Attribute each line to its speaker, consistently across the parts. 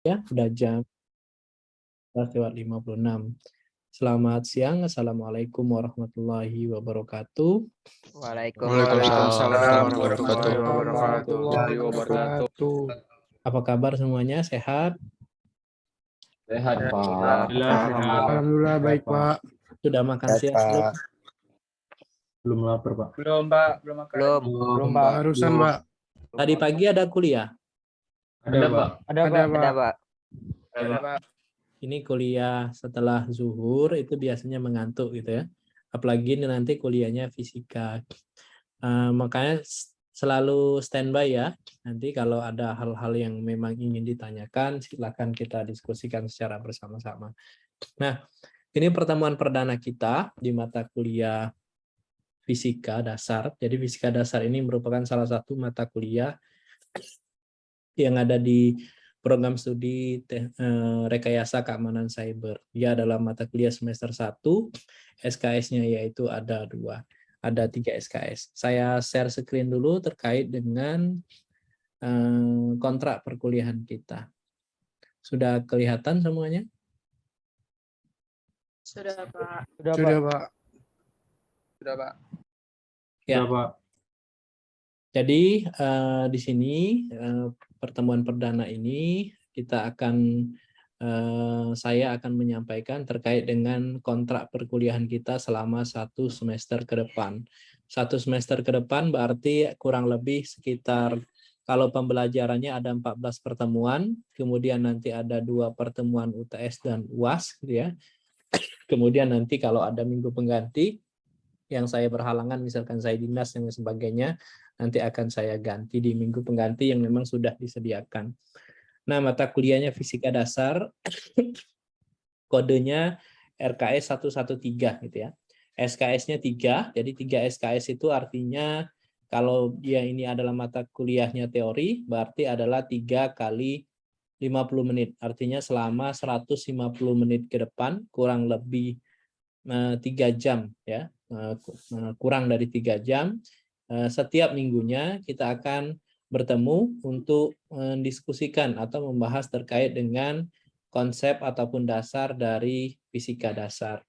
Speaker 1: Ya, udah jam 11:56. Selamat siang, Assalamualaikum warahmatullahi wabarakatuh.
Speaker 2: Waalaikumsalam warahmatullahi wabarakatuh.
Speaker 1: Apa kabar semuanya? Sehat?
Speaker 3: Sehat, Pak.
Speaker 2: Alhamdulillah baik, Pak.
Speaker 1: Sudah makan siang belum?
Speaker 3: Belum lapar, Pak.
Speaker 2: Belum, Pak. Belum makan.
Speaker 3: Belum, Pak.
Speaker 2: Barusan, Pak.
Speaker 1: Tadi pagi ada kuliah.
Speaker 3: Ada, Pak.
Speaker 2: Ada, Pak. Ada, Pak.
Speaker 1: Ini kuliah setelah zuhur itu biasanya mengantuk gitu ya. Apalagi ini nanti kuliahnya fisika. Makanya selalu standby ya. Nanti kalau ada hal-hal yang memang ingin ditanyakan, silakan kita diskusikan secara bersama-sama. Nah, ini pertemuan perdana kita di mata kuliah fisika dasar. Jadi fisika dasar ini merupakan salah satu mata kuliah yang ada di program studi rekayasa keamanan cyber. Dia adalah mata kuliah semester 1, SKS-nya yaitu ada 2. Ada 3 SKS. Saya share screen dulu terkait dengan kontrak perkuliahan kita. Sudah kelihatan semuanya?
Speaker 4: Sudah, Pak.
Speaker 2: Sudah, Pak. Sudah, Pak.
Speaker 1: Ya.
Speaker 3: Sudah, Pak.
Speaker 1: Jadi di sini pertemuan perdana ini kita akan saya akan menyampaikan terkait dengan kontrak perkuliahan kita selama 1 semester ke depan. 1 semester ke depan berarti kurang lebih sekitar kalau pembelajarannya ada 14 pertemuan, kemudian nanti ada 2 pertemuan UTS dan UAS, gitu ya. Kemudian nanti kalau ada minggu pengganti yang saya berhalangan, misalkan saya dinas dan sebagainya, nanti akan saya ganti di minggu pengganti yang memang sudah disediakan. Nah, mata kuliahnya fisika dasar, kodenya RKS 113 gitu ya. SKS-nya 3, jadi 3 SKS itu artinya kalau dia ini adalah mata kuliahnya teori, berarti adalah 3 kali 50 menit. Artinya selama 150 menit ke depan, kurang lebih 3 jam ya. Kurang dari 3 jam. Setiap minggunya kita akan bertemu untuk mendiskusikan atau membahas terkait dengan konsep ataupun dasar dari fisika dasar.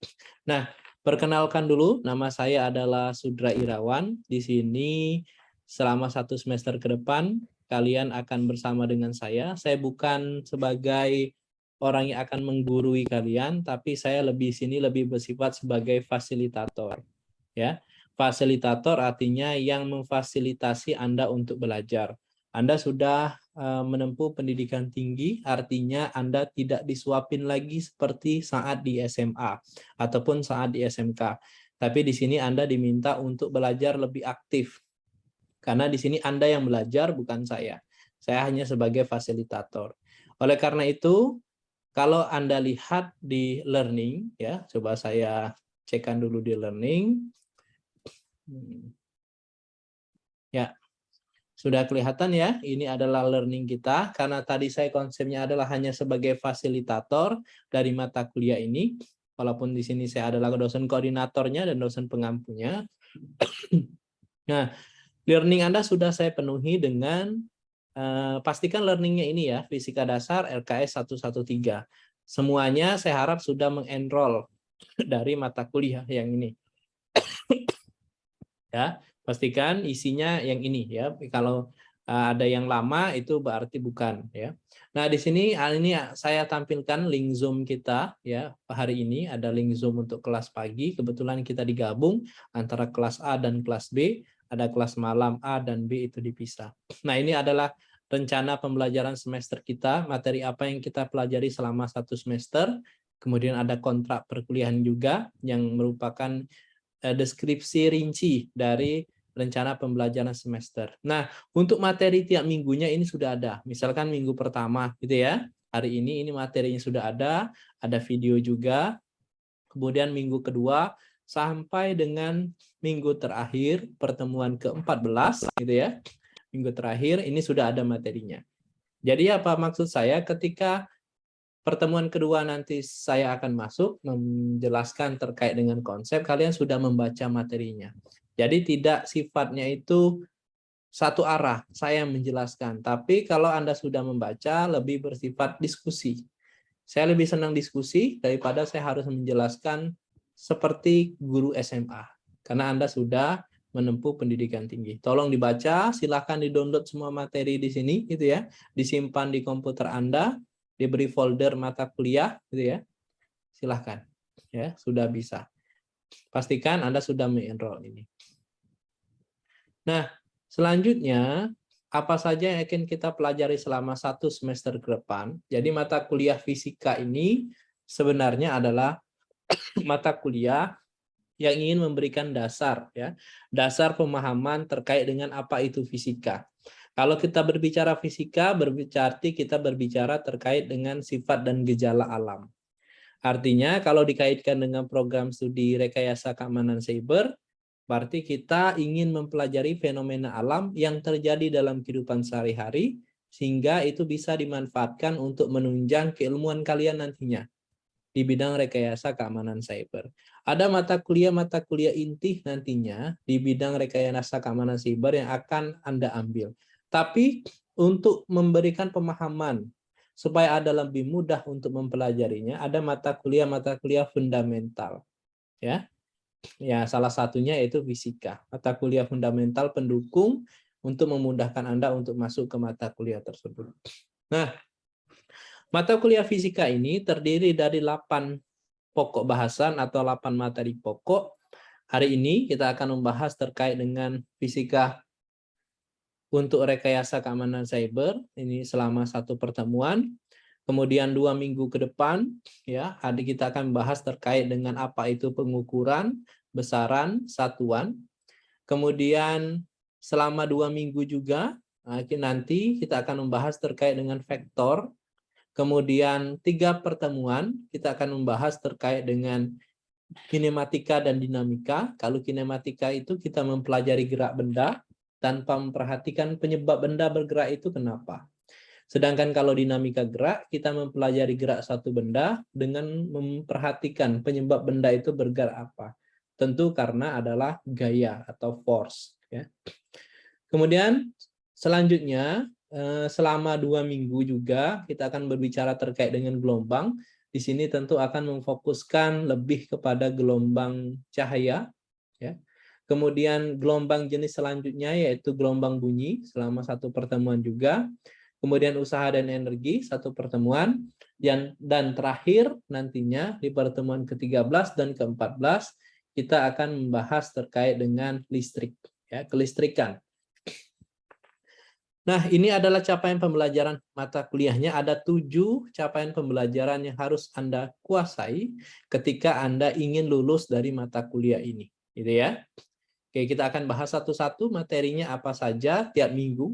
Speaker 1: Nah, perkenalkan dulu, nama saya adalah Sudra Irawan. Di sini selama 1 semester ke depan, kalian akan bersama dengan saya. Saya bukan sebagai orang yang akan menggurui kalian, tapi saya sini lebih bersifat sebagai fasilitator. Ya, fasilitator artinya yang memfasilitasi Anda untuk belajar. Anda sudah menempuh pendidikan tinggi, artinya Anda tidak disuapin lagi seperti saat di SMA ataupun saat di SMK. Tapi di sini Anda diminta untuk belajar lebih aktif. Karena di sini Anda yang belajar, bukan saya. Saya hanya sebagai fasilitator. Oleh karena itu, kalau Anda lihat di learning, ya, coba saya cekkan dulu di learning. Ya, sudah kelihatan ya, ini adalah learning kita. Karena tadi saya konsepnya adalah hanya sebagai fasilitator dari mata kuliah ini. Walaupun di sini saya adalah dosen koordinatornya dan dosen pengampunya. Nah, learning Anda sudah saya penuhi dengan pastikan learningnya ini ya, fisika dasar RKS 113. Semuanya saya harap sudah mengenroll dari mata kuliah yang ini. Ya, pastikan isinya yang ini ya. Kalau ada yang lama itu berarti bukan ya. Nah, di sini ini saya tampilkan link Zoom kita ya. Hari ini ada link Zoom untuk kelas pagi. Kebetulan kita digabung antara kelas A dan kelas B. Ada kelas malam A dan B itu dipisah. Nah, ini adalah rencana pembelajaran semester kita, materi apa yang kita pelajari selama 1 semester. Kemudian ada kontrak perkuliahan juga yang merupakan deskripsi rinci dari rencana pembelajaran semester. Nah, untuk materi tiap minggunya ini sudah ada. Misalkan minggu pertama gitu ya. Hari ini materinya sudah ada video juga. Kemudian minggu kedua sampai dengan minggu terakhir, pertemuan ke-14 gitu ya. Minggu terakhir ini sudah ada materinya. Jadi apa maksud saya, ketika pertemuan kedua nanti saya akan masuk menjelaskan terkait dengan konsep, kalian sudah membaca materinya. Jadi tidak sifatnya itu satu arah, saya menjelaskan. Tapi kalau Anda sudah membaca, lebih bersifat diskusi. Saya lebih senang diskusi daripada saya harus menjelaskan seperti guru SMA. Karena Anda sudah menempuh pendidikan tinggi. Tolong dibaca, silahkan di-download semua materi di sini, gitu ya. Disimpan di komputer Anda, diberi folder mata kuliah, gitu ya. Silahkan, ya, sudah bisa. Pastikan Anda sudah mengenroll ini. Nah, selanjutnya, apa saja yang akan kita pelajari selama 1 semester ke depan? Jadi mata kuliah fisika ini sebenarnya adalah mata kuliah yang ingin memberikan dasar, ya, dasar pemahaman terkait dengan apa itu fisika. Kalau kita berbicara fisika, berarti kita berbicara terkait dengan sifat dan gejala alam. Artinya kalau dikaitkan dengan program studi rekayasa keamanan cyber, berarti kita ingin mempelajari fenomena alam yang terjadi dalam kehidupan sehari-hari, sehingga itu bisa dimanfaatkan untuk menunjang keilmuan kalian nantinya di bidang rekayasa keamanan cyber. Ada mata kuliah inti nantinya di bidang rekayasa keamanan cyber yang akan Anda ambil. Tapi untuk memberikan pemahaman supaya Anda lebih mudah untuk mempelajarinya, ada mata kuliah fundamental. Ya, salah satunya yaitu fisika, mata kuliah fundamental pendukung untuk memudahkan Anda untuk masuk ke mata kuliah tersebut. Nah, mata kuliah fisika ini terdiri dari 8 pokok bahasan atau 8 materi pokok. Hari ini kita akan membahas terkait dengan fisika untuk rekayasa keamanan cyber, ini selama 1 pertemuan. Kemudian 2 minggu ke depan, ya, kita akan bahas terkait dengan apa itu pengukuran, besaran, satuan. Kemudian selama 2 minggu juga, nanti kita akan membahas terkait dengan vektor. Kemudian 3 pertemuan, kita akan membahas terkait dengan kinematika dan dinamika. Kalau kinematika itu kita mempelajari gerak benda, tanpa memperhatikan penyebab benda bergerak itu kenapa. Sedangkan kalau dinamika gerak, kita mempelajari gerak satu benda dengan memperhatikan penyebab benda itu bergerak apa. Tentu karena adalah gaya atau force. Ya. Kemudian selanjutnya, selama 2 minggu juga kita akan berbicara terkait dengan gelombang. Di sini tentu akan memfokuskan lebih kepada gelombang cahaya. Ya. Kemudian gelombang jenis selanjutnya yaitu gelombang bunyi selama 1 pertemuan juga. Kemudian usaha dan energi 1 pertemuan, dan terakhir nantinya di pertemuan ke-13 dan ke-14 kita akan membahas terkait dengan listrik, ya, kelistrikan. Nah, ini adalah capaian pembelajaran mata kuliahnya. Ada 7 capaian pembelajaran yang harus Anda kuasai ketika Anda ingin lulus dari mata kuliah ini, gitu ya. Oke, kita akan bahas satu-satu materinya apa saja tiap minggu.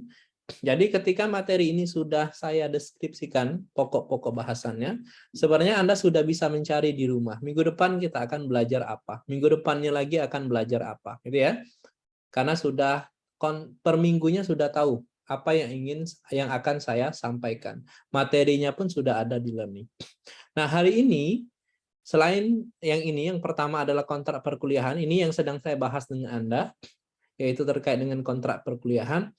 Speaker 1: Jadi ketika materi ini sudah saya deskripsikan pokok-pokok bahasannya, sebenarnya Anda sudah bisa mencari di rumah. Minggu depan kita akan belajar apa, minggu depannya lagi akan belajar apa, gitu ya. Karena sudah per minggunya sudah tahu apa yang akan saya sampaikan. Materinya pun sudah ada di learning. Nah, hari ini selain yang pertama adalah kontrak perkuliahan, ini yang sedang saya bahas dengan Anda, yaitu terkait dengan kontrak perkuliahan.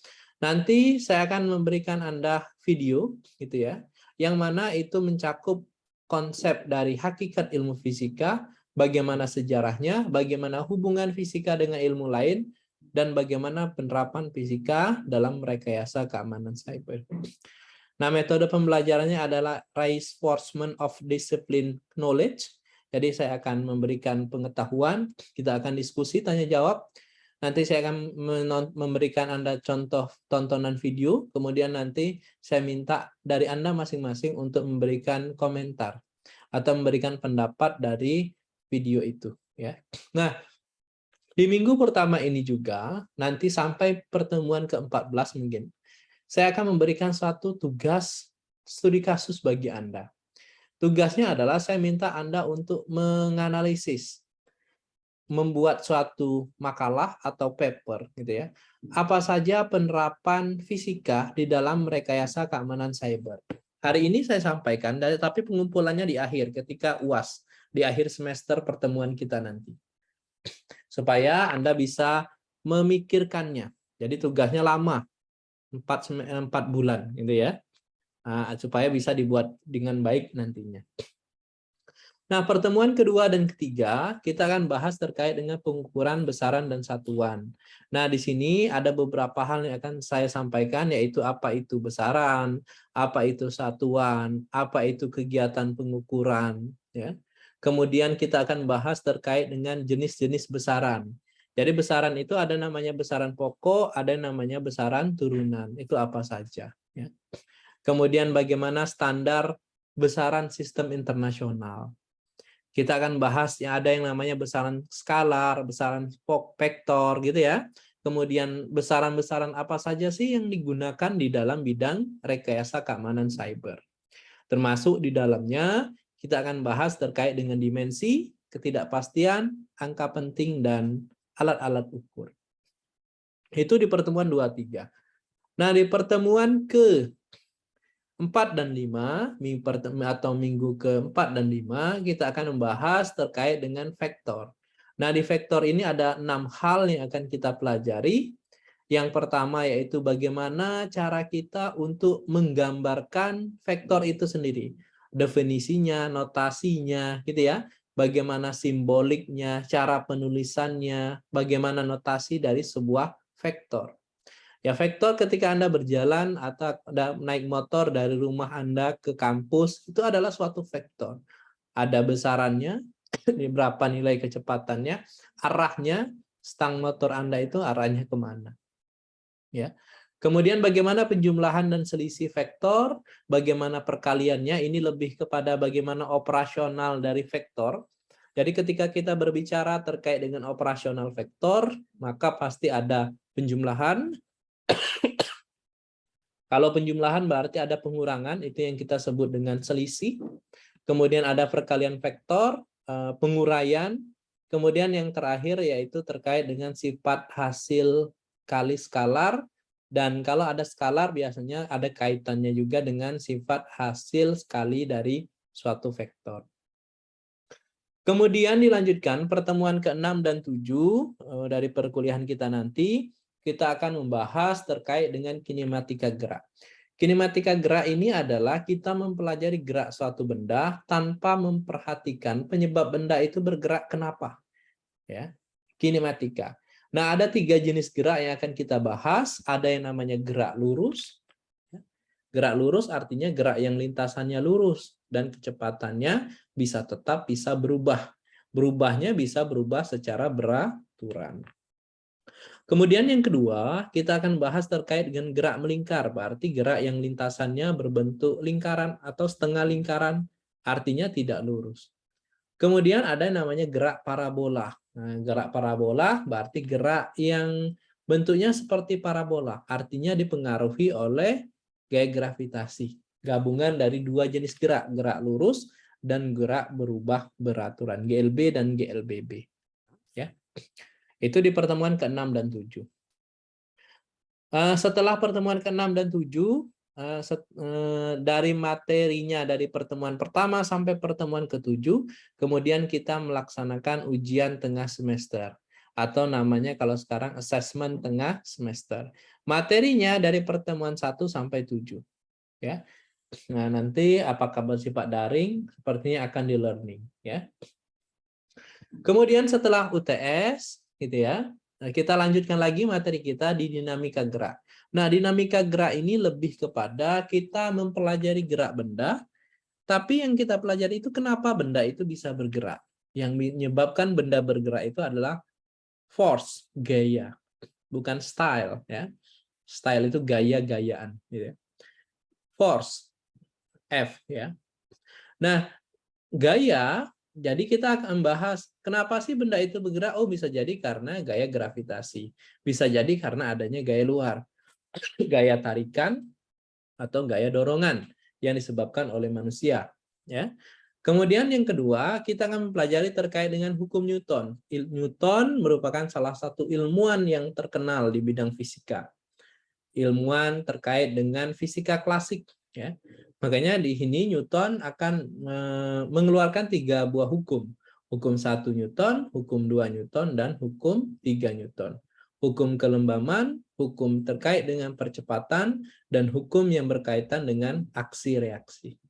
Speaker 1: Nanti saya akan memberikan Anda video, gitu ya, yang mana itu mencakup konsep dari hakikat ilmu fisika, bagaimana sejarahnya, bagaimana hubungan fisika dengan ilmu lain, dan bagaimana penerapan fisika dalam rekayasa keamanan cyber. Nah, metode pembelajarannya adalah reinforcement of discipline knowledge. Jadi saya akan memberikan pengetahuan, kita akan diskusi, tanya jawab. Nanti saya akan memberikan Anda contoh tontonan video, kemudian nanti saya minta dari Anda masing-masing untuk memberikan komentar atau memberikan pendapat dari video itu. Ya. Nah, di minggu pertama ini juga, nanti sampai pertemuan ke-14 mungkin, saya akan memberikan suatu tugas studi kasus bagi Anda. Tugasnya adalah saya minta Anda untuk menganalisis, membuat suatu makalah atau paper, gitu ya. Apa saja penerapan fisika di dalam rekayasa keamanan cyber. Hari ini saya sampaikan, tapi pengumpulannya di akhir, ketika UAS, di akhir semester pertemuan kita nanti. Supaya Anda bisa memikirkannya, Jadi tugasnya lama, 4 bulan gitu ya. Supaya bisa dibuat dengan baik nantinya. Nah, pertemuan kedua dan ketiga kita akan bahas terkait dengan pengukuran besaran dan satuan. Nah, di sini ada beberapa hal yang akan saya sampaikan, yaitu apa itu besaran, apa itu satuan, apa itu kegiatan pengukuran, ya. Kemudian kita akan bahas terkait dengan jenis-jenis besaran. Jadi besaran itu ada namanya besaran pokok, ada namanya besaran turunan. Itu apa saja, ya. Kemudian bagaimana standar besaran sistem internasional. Kita akan bahas yang ada yang namanya besaran skalar, besaran vektor gitu ya. Kemudian besaran-besaran apa saja sih yang digunakan di dalam bidang rekayasa keamanan cyber. Termasuk di dalamnya kita akan bahas terkait dengan dimensi, ketidakpastian, angka penting, dan alat-alat ukur. Itu di pertemuan 2-3. Nah, di pertemuan ke 4 dan 5, minggu ke-4 dan 5, kita akan membahas terkait dengan vektor. Nah, di vektor ini ada 6 hal yang akan kita pelajari. Yang pertama yaitu bagaimana cara kita untuk menggambarkan vektor itu sendiri. Definisinya, notasinya, gitu ya. Bagaimana simboliknya, cara penulisannya, bagaimana notasi dari sebuah vektor. Ya, vektor ketika Anda berjalan atau naik motor dari rumah Anda ke kampus, itu adalah suatu vektor. Ada besarannya, berapa nilai kecepatannya, arahnya, stang motor Anda itu arahnya kemana. Ya. Kemudian bagaimana penjumlahan dan selisih vektor, bagaimana perkaliannya, ini lebih kepada bagaimana operasional dari vektor. Jadi ketika kita berbicara terkait dengan operasional vektor, maka pasti ada penjumlahan. Kalau penjumlahan berarti ada pengurangan, itu yang kita sebut dengan selisih. Kemudian ada perkalian vektor, penguraian. Kemudian yang terakhir yaitu terkait dengan sifat hasil kali skalar. Dan kalau ada skalar biasanya ada kaitannya juga dengan sifat hasil sekali dari suatu vektor. Kemudian dilanjutkan pertemuan ke-6 dan 7 dari perkuliahan kita nanti. Kita akan membahas terkait dengan kinematika gerak. Kinematika gerak ini adalah kita mempelajari gerak suatu benda tanpa memperhatikan penyebab benda itu bergerak kenapa. Ya, kinematika. Nah, ada 3 jenis gerak yang akan kita bahas. Ada yang namanya gerak lurus. Gerak lurus artinya gerak yang lintasannya lurus dan kecepatannya bisa tetap, bisa berubah. Berubahnya bisa berubah secara beraturan. Kemudian yang kedua, kita akan bahas terkait dengan gerak melingkar, berarti gerak yang lintasannya berbentuk lingkaran atau setengah lingkaran, artinya tidak lurus. Kemudian ada yang namanya gerak parabola. Nah, gerak parabola berarti gerak yang bentuknya seperti parabola, artinya dipengaruhi oleh gaya gravitasi. Gabungan dari 2 jenis gerak, gerak lurus dan gerak berubah beraturan, GLB dan GLBB. Ya. Itu di pertemuan ke-6 dan 7. Setelah pertemuan ke-6 dan 7, dari materinya dari pertemuan pertama sampai pertemuan ke-7, kemudian kita melaksanakan ujian tengah semester. Atau namanya kalau sekarang assessment tengah semester. Materinya dari pertemuan 1 sampai 7. Ya. Nah, nanti apakah bersifat daring, sepertinya akan di learning. Ya. Kemudian setelah UTS, gitu ya. Nah, kita lanjutkan lagi materi kita di dinamika gerak. Nah, dinamika gerak ini lebih kepada kita mempelajari gerak benda, tapi yang kita pelajari itu kenapa benda itu bisa bergerak. Yang menyebabkan benda bergerak itu adalah force, gaya, bukan style. Ya. Style itu gaya-gayaan. Gitu ya. Force, F. Ya. Nah, gaya, jadi kita akan bahas kenapa sih benda itu bergerak? Oh, bisa jadi karena gaya gravitasi. Bisa jadi karena adanya gaya luar. Gaya tarikan atau gaya dorongan yang disebabkan oleh manusia. Ya. Kemudian yang kedua, kita akan mempelajari terkait dengan hukum Newton. Newton merupakan salah satu ilmuwan yang terkenal di bidang fisika. Ilmuwan terkait dengan fisika klasik. Ya. Makanya di sini Newton akan mengeluarkan 3 buah hukum. Hukum 1 Newton, hukum 2 Newton, dan hukum 3 Newton. hukum kelembaman, hukum terkait dengan percepatan, dan hukum yang berkaitan dengan aksi reaksi.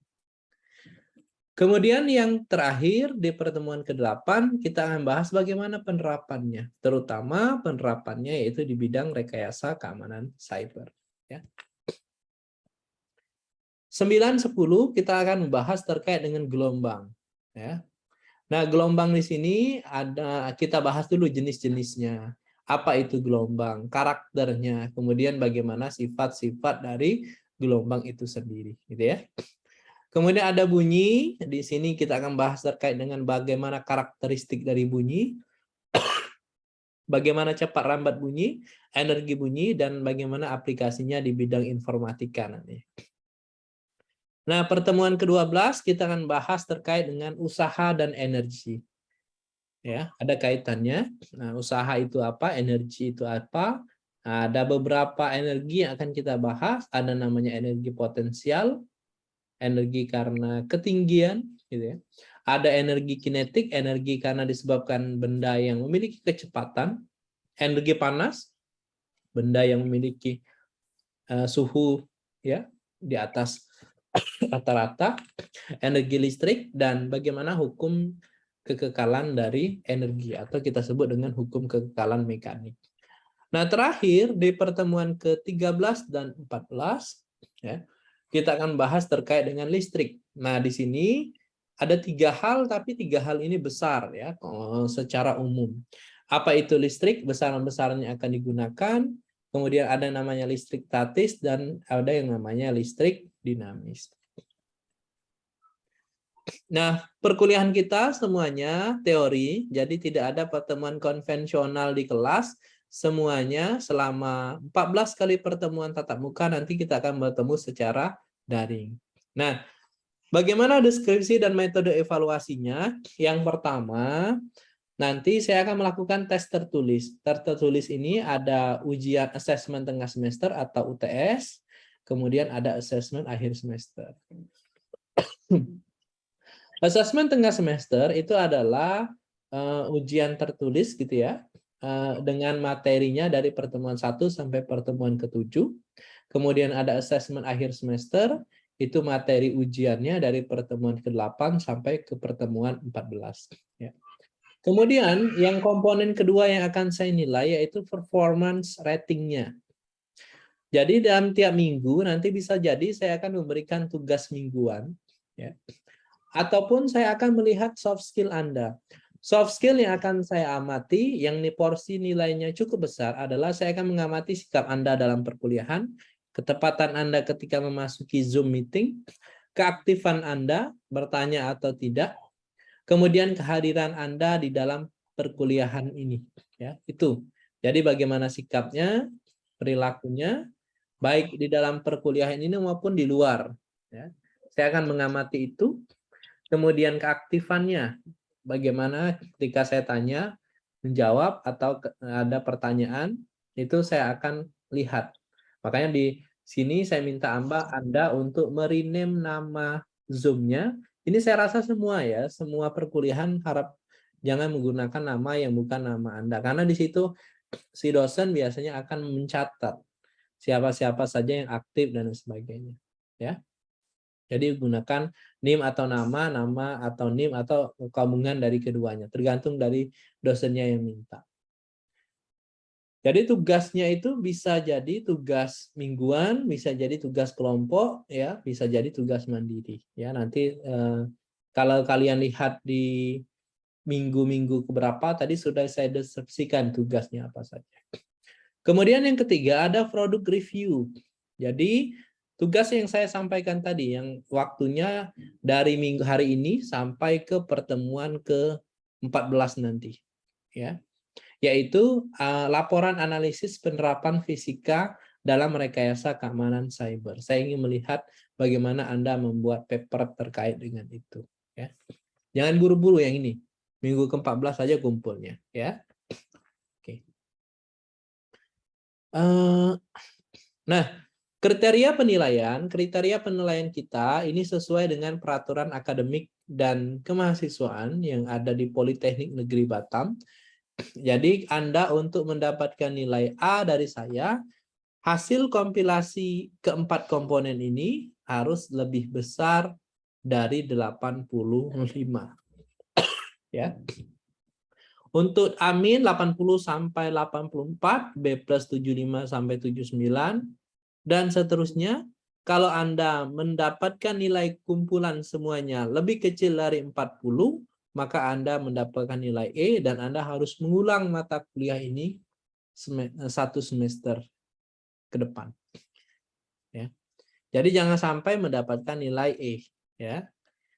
Speaker 1: Kemudian yang terakhir di pertemuan ke-8 kita akan bahas bagaimana penerapannya, terutama penerapannya yaitu di bidang rekayasa keamanan cyber. Ya. 9-10 kita akan membahas terkait dengan gelombang. Ya. Nah, gelombang di sini kita bahas dulu jenis-jenisnya. Apa itu gelombang, karakternya, kemudian bagaimana sifat-sifat dari gelombang itu sendiri, gitu ya. Kemudian ada bunyi, di sini kita akan bahas terkait dengan bagaimana karakteristik dari bunyi, bagaimana cepat lambat bunyi, energi bunyi, dan bagaimana aplikasinya di bidang informatika nanti. Nah, pertemuan ke-12 kita akan bahas terkait dengan usaha dan energi. Ya, ada kaitannya. Nah, usaha itu apa, energi itu apa? Nah, ada beberapa energi yang akan kita bahas, ada namanya energi potensial, energi karena ketinggian, gitu ya. Ada energi kinetik, energi karena disebabkan benda yang memiliki kecepatan, energi panas, benda yang memiliki suhu ya di atas rata-rata, energi listrik, dan bagaimana hukum kekekalan dari energi atau kita sebut dengan hukum kekekalan mekanik. Nah, terakhir di pertemuan ke-13 dan 14 ya, kita akan bahas terkait dengan listrik. Nah, di sini ada 3 hal, tapi 3 hal ini besar ya secara umum. Apa itu listrik? Besaran-besarannya akan digunakan. Kemudian ada namanya listrik statis dan ada yang namanya listrik dinamis. Nah, perkuliahan kita semuanya teori, jadi tidak ada pertemuan konvensional di kelas. Semuanya selama 14 kali pertemuan tatap muka nanti kita akan bertemu secara daring. Nah, bagaimana deskripsi dan metode evaluasinya? Yang pertama, nanti saya akan melakukan tes tertulis. Tes tertulis ini ada ujian asesmen tengah semester atau UTS, kemudian ada asesmen akhir semester. Asesmen tengah semester itu adalah ujian tertulis gitu ya, dengan materinya dari pertemuan 1 sampai pertemuan ke-7. Kemudian ada asesmen akhir semester, itu materi ujiannya dari pertemuan ke-8 sampai ke pertemuan 14. Ya. Kemudian yang komponen kedua yang akan saya nilai yaitu performance ratingnya. Jadi dalam tiap minggu nanti bisa jadi saya akan memberikan tugas mingguan, ya. Ataupun saya akan melihat soft skill Anda. Soft skill yang akan saya amati, yang porsi nilainya cukup besar adalah saya akan mengamati sikap Anda dalam perkuliahan, ketepatan Anda ketika memasuki Zoom meeting, keaktifan Anda, bertanya atau tidak, kemudian kehadiran Anda di dalam perkuliahan ini. Ya, itu. Jadi bagaimana sikapnya, perilakunya, baik di dalam perkuliahan ini maupun di luar. Ya. Saya akan mengamati itu. Kemudian keaktifannya, bagaimana ketika saya tanya, menjawab atau ada pertanyaan, itu saya akan lihat. Makanya di sini saya minta Anda untuk merename nama Zoom-nya. Ini saya rasa semua ya, semua perkuliahan harap jangan menggunakan nama yang bukan nama Anda. Karena di situ si dosen biasanya akan mencatat siapa-siapa saja yang aktif dan sebagainya. Ya. Jadi gunakan NIM atau nama atau NIM atau gabungan dari keduanya, tergantung dari dosennya yang minta. Jadi tugasnya itu bisa jadi tugas mingguan, bisa jadi tugas kelompok, ya, bisa jadi tugas mandiri. Ya, nanti kalau kalian lihat di minggu-minggu keberapa tadi sudah saya deskripsikan tugasnya apa saja. Kemudian yang ketiga ada product review. Jadi tugas yang saya sampaikan tadi, yang waktunya dari minggu hari ini sampai ke pertemuan ke-14 nanti. Ya. Yaitu laporan analisis penerapan fisika dalam rekayasa keamanan cyber. Saya ingin melihat bagaimana Anda membuat paper terkait dengan itu. Ya. Jangan buru-buru yang ini. Minggu ke-14 saja kumpulnya. Ya. Oke. Nah, kriteria penilaian kita ini sesuai dengan peraturan akademik dan kemahasiswaan yang ada di Politeknik Negeri Batam. Jadi Anda untuk mendapatkan nilai A dari saya, hasil kompilasi keempat komponen ini harus lebih besar dari 85. Ya. Untuk Amin 80 sampai 84, B plus 75 sampai 79, dan seterusnya. Kalau Anda mendapatkan nilai kumpulan semuanya lebih kecil dari 40, maka Anda mendapatkan nilai E dan Anda harus mengulang mata kuliah ini satu semester ke depan. Ya. Jadi jangan sampai mendapatkan nilai E. Ya.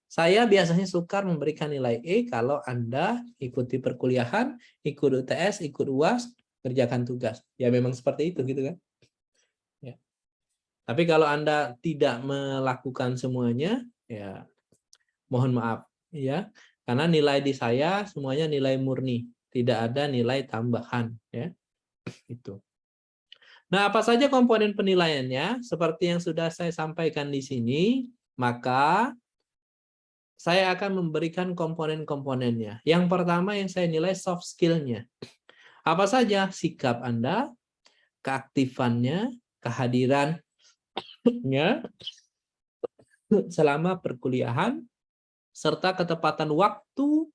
Speaker 1: Saya biasanya sukar memberikan nilai E kalau Anda ikuti perkuliahan, ikut UTS, ikut UAS, kerjakan tugas. Ya memang seperti itu gitu kan. Ya. Tapi kalau Anda tidak melakukan semuanya, ya mohon maaf ya. Karena nilai di saya semuanya nilai murni, tidak ada nilai tambahan ya. Itu. Nah, apa saja komponen penilaiannya? Seperti yang sudah saya sampaikan di sini, maka saya akan memberikan komponen-komponennya. Yang pertama yang saya nilai soft skill-nya. Apa saja? Sikap Anda, keaktifannya, kehadirannya selama perkuliahan, serta ketepatan waktu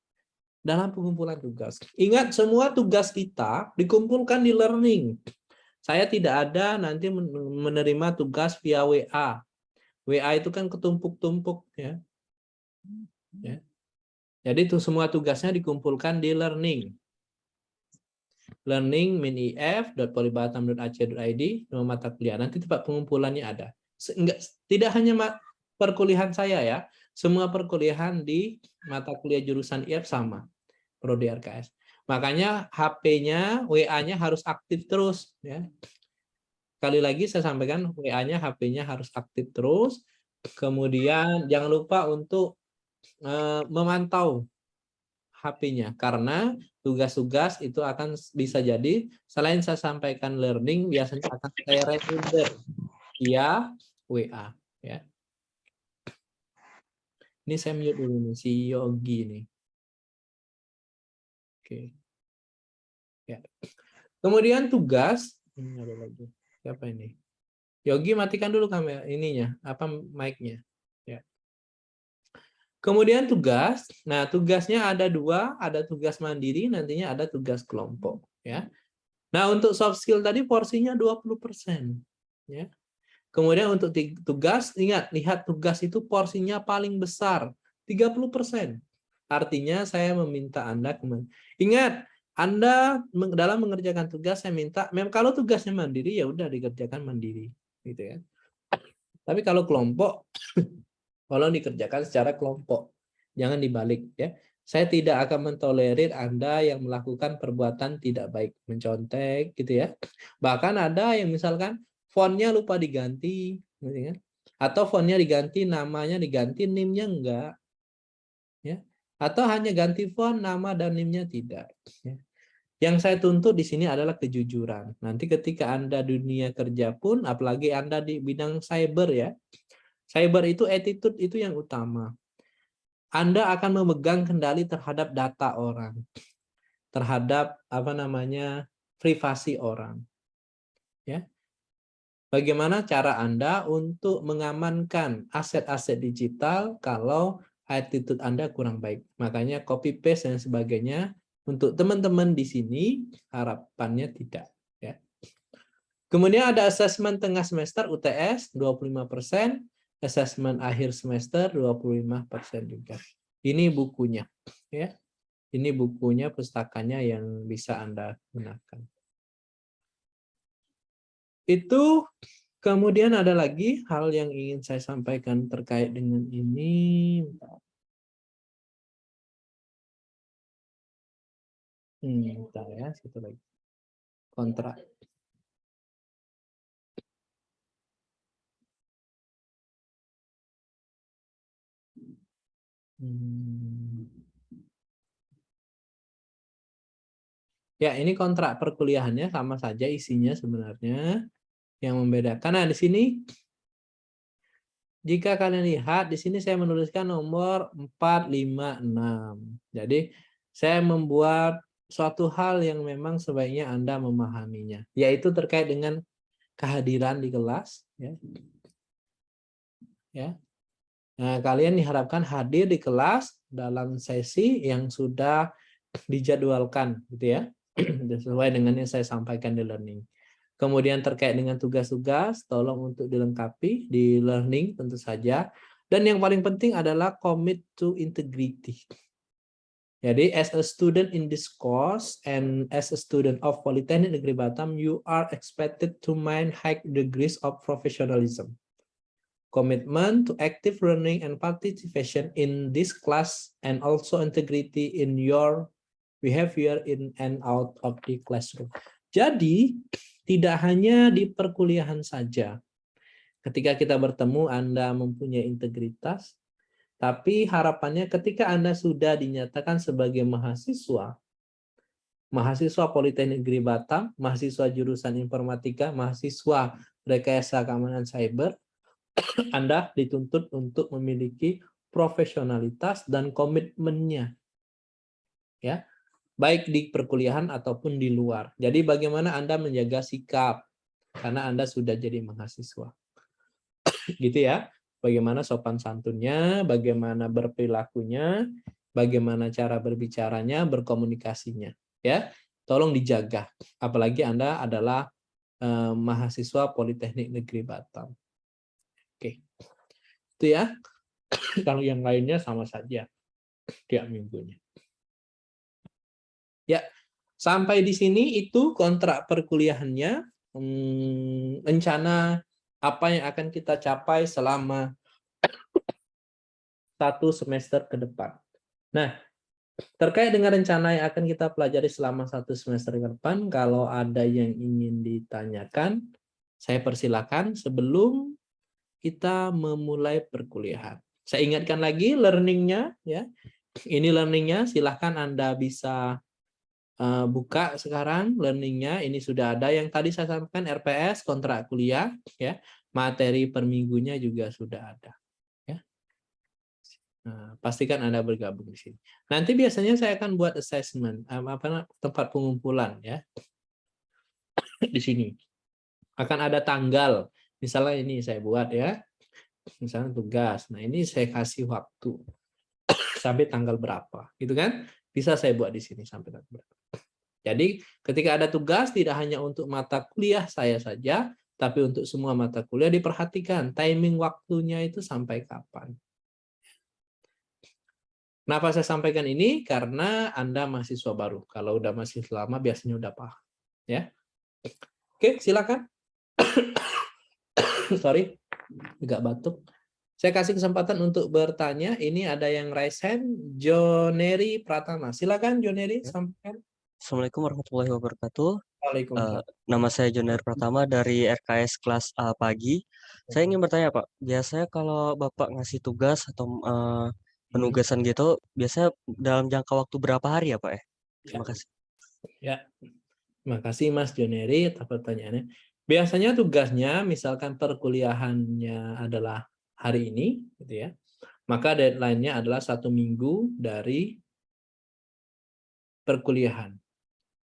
Speaker 1: dalam pengumpulan tugas. Ingat, semua tugas kita dikumpulkan di learning. Saya tidak ada nanti menerima tugas via WA. WA itu kan ketumpuk-tumpuk ya. Ya. Jadi itu semua tugasnya dikumpulkan di learning. learning-if.polibatam.ac.id, nama mata kuliah. Nanti tempat pengumpulannya ada. Tidak hanya perkuliahan saya ya, semua perkuliahan di mata kuliah jurusan IF sama, Prodi RKS. Makanya HP-nya, WA-nya harus aktif terus ya. Sekali lagi saya sampaikan, WA-nya, HP-nya harus aktif terus. Kemudian jangan lupa untuk memantau HP-nya, karena tugas-tugas itu akan bisa jadi selain saya sampaikan learning, biasanya akan saya reminder via WA ya. Ini saya mute dulu nih si Yogi nih. Oke. Ya. Kemudian tugas, ini ada lagi. Siapa ini? Yogi, matikan dulu kamera ininya, apa mic-nya. Ya. Kemudian tugas, nah tugasnya ada dua, ada tugas mandiri, nantinya ada tugas kelompok ya. Nah untuk soft skill tadi porsinya 20% ya. Kemudian untuk tugas, ingat, lihat tugas itu porsinya paling besar 30%. Artinya saya meminta Anda ingat, Anda dalam mengerjakan tugas saya minta, kalau tugasnya mandiri ya udah dikerjakan mandiri gitu ya. Tapi kalau kelompok tolong dikerjakan secara kelompok, jangan dibalik ya. Saya tidak akan mentolerir Anda yang melakukan perbuatan tidak baik, mencontek gitu ya. Bahkan ada yang misalkan fontnya lupa diganti, gitu kan? Atau fontnya diganti, namanya diganti, NIM-nya enggak, ya. Atau hanya ganti font, nama dan NIM-nya tidak. Ya. Yang saya tuntut di sini adalah kejujuran. Nanti ketika Anda dunia kerja pun, apalagi Anda di bidang cyber ya. Cyber itu attitude itu yang utama. Anda akan memegang kendali terhadap data orang, terhadap privasi orang. Ya. Bagaimana cara Anda untuk mengamankan aset-aset digital kalau attitude Anda kurang baik? Makanya copy paste dan sebagainya untuk teman-teman di sini harapannya tidak. Ya. Kemudian ada asesmen tengah semester UTS 25%. Asesmen akhir semester 25% juga. Ini bukunya ya. Ini bukunya, pustakanya yang bisa Anda gunakan. Itu kemudian ada lagi hal yang ingin saya sampaikan terkait dengan ini. Bentar ya, satu lagi. Kontrak. Ya, ini kontrak perkuliahannya sama saja isinya sebenarnya. Yang membedakan, nah di sini jika kalian lihat di sini saya menuliskan nomor 456. Jadi saya membuat suatu hal yang memang sebaiknya Anda memahaminya, yaitu terkait dengan kehadiran di kelas. Ya. Nah, kalian diharapkan hadir di kelas dalam sesi yang sudah dijadwalkan, gitu ya, sesuai dengan yang saya sampaikan di learning. Kemudian terkait dengan tugas-tugas, tolong untuk dilengkapi di learning tentu saja. Dan yang paling penting adalah commit to integrity. Jadi, as a student in this course and as a student of Polytechnic Negeri Batam, you are expected to maintain high degrees of professionalism, commitment to active learning and participation in this class, and also integrity in your behavior in and out of the classroom. Jadi, tidak hanya di perkuliahan saja. Ketika kita bertemu, Anda mempunyai integritas, tapi harapannya ketika Anda sudah dinyatakan sebagai mahasiswa Politeknik Negeri Batam, mahasiswa jurusan informatika, mahasiswa rekayasa keamanan cyber, Anda dituntut untuk memiliki profesionalitas dan komitmennya. Ya, baik di perkuliahan ataupun di luar. Jadi bagaimana Anda menjaga sikap karena Anda sudah jadi mahasiswa. Gitu ya. Bagaimana sopan santunnya, bagaimana berperilakunya, bagaimana cara berbicaranya, berkomunikasinya, ya. Tolong dijaga. Apalagi Anda adalah mahasiswa Politeknik Negeri Batam. Oke. Itu ya. Kalau yang lainnya sama saja tiap minggunya. Ya, sampai di sini itu kontrak perkuliahannya, rencana apa yang akan kita capai selama 1 semester ke depan. Nah, terkait dengan rencana yang akan kita pelajari selama 1 semester ke depan, kalau ada yang ingin ditanyakan, saya persilakan sebelum kita memulai perkuliahan. Saya ingatkan lagi learning-nya, ya. Ini learning-nya, silahkan Anda bisa buka sekarang learning-nya. Ini sudah ada yang tadi saya sampaikan, RPS, kontrak kuliah, ya. Materi per minggunya juga sudah ada. Ya. Nah, pastikan Anda bergabung di sini. Nanti biasanya saya akan buat assessment, tempat pengumpulan, ya. Di sini akan ada tanggal. Misalnya ini saya buat, ya. Misalnya tugas. Nah, ini saya kasih waktu sampai tanggal berapa, gitu kan? Bisa saya buat di sini sampai tanggal berapa. Jadi, ketika ada tugas tidak hanya untuk mata kuliah saya saja, tapi untuk semua mata kuliah diperhatikan timing waktunya itu sampai kapan. Kenapa saya sampaikan ini? Karena Anda mahasiswa baru. Kalau udah mahasiswa lama biasanya udah paham, ya. Oke, silakan. Sorry, agak batuk. Saya kasih kesempatan untuk bertanya. Ini ada yang raise hand, Joneri Pratama. Silakan Joneri, sampaikan.
Speaker 4: Assalamualaikum warahmatullahi wabarakatuh.
Speaker 1: Waalaikumsalam.
Speaker 4: Nama saya Joner Pratama dari RKS kelas A pagi. Saya ingin bertanya Pak, biasanya kalau Bapak ngasih tugas atau penugasan gitu, biasanya dalam jangka waktu berapa hari ya Pak ya? Terima kasih.
Speaker 1: Ya, terima kasih Mas Joneri atas pertanyaannya. Biasanya tugasnya, misalkan perkuliahannya adalah hari ini, gitu ya, maka deadline-nya adalah 1 minggu dari perkuliahan.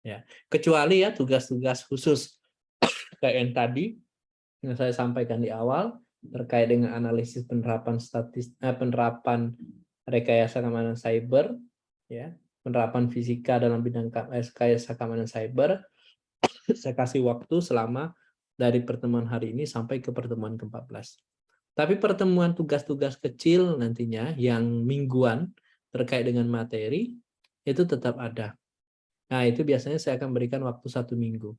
Speaker 1: Ya, kecuali ya tugas-tugas khusus kayak yang tadi yang saya sampaikan di awal terkait dengan analisis penerapan rekayasa keamanan cyber, ya, penerapan fisika dalam bidang rekayasa keamanan cyber. Saya kasih waktu selama dari pertemuan hari ini sampai ke pertemuan ke-14. Tapi pertemuan tugas-tugas kecil nantinya yang mingguan terkait dengan materi itu tetap ada. Nah, itu biasanya saya akan berikan waktu 1 minggu.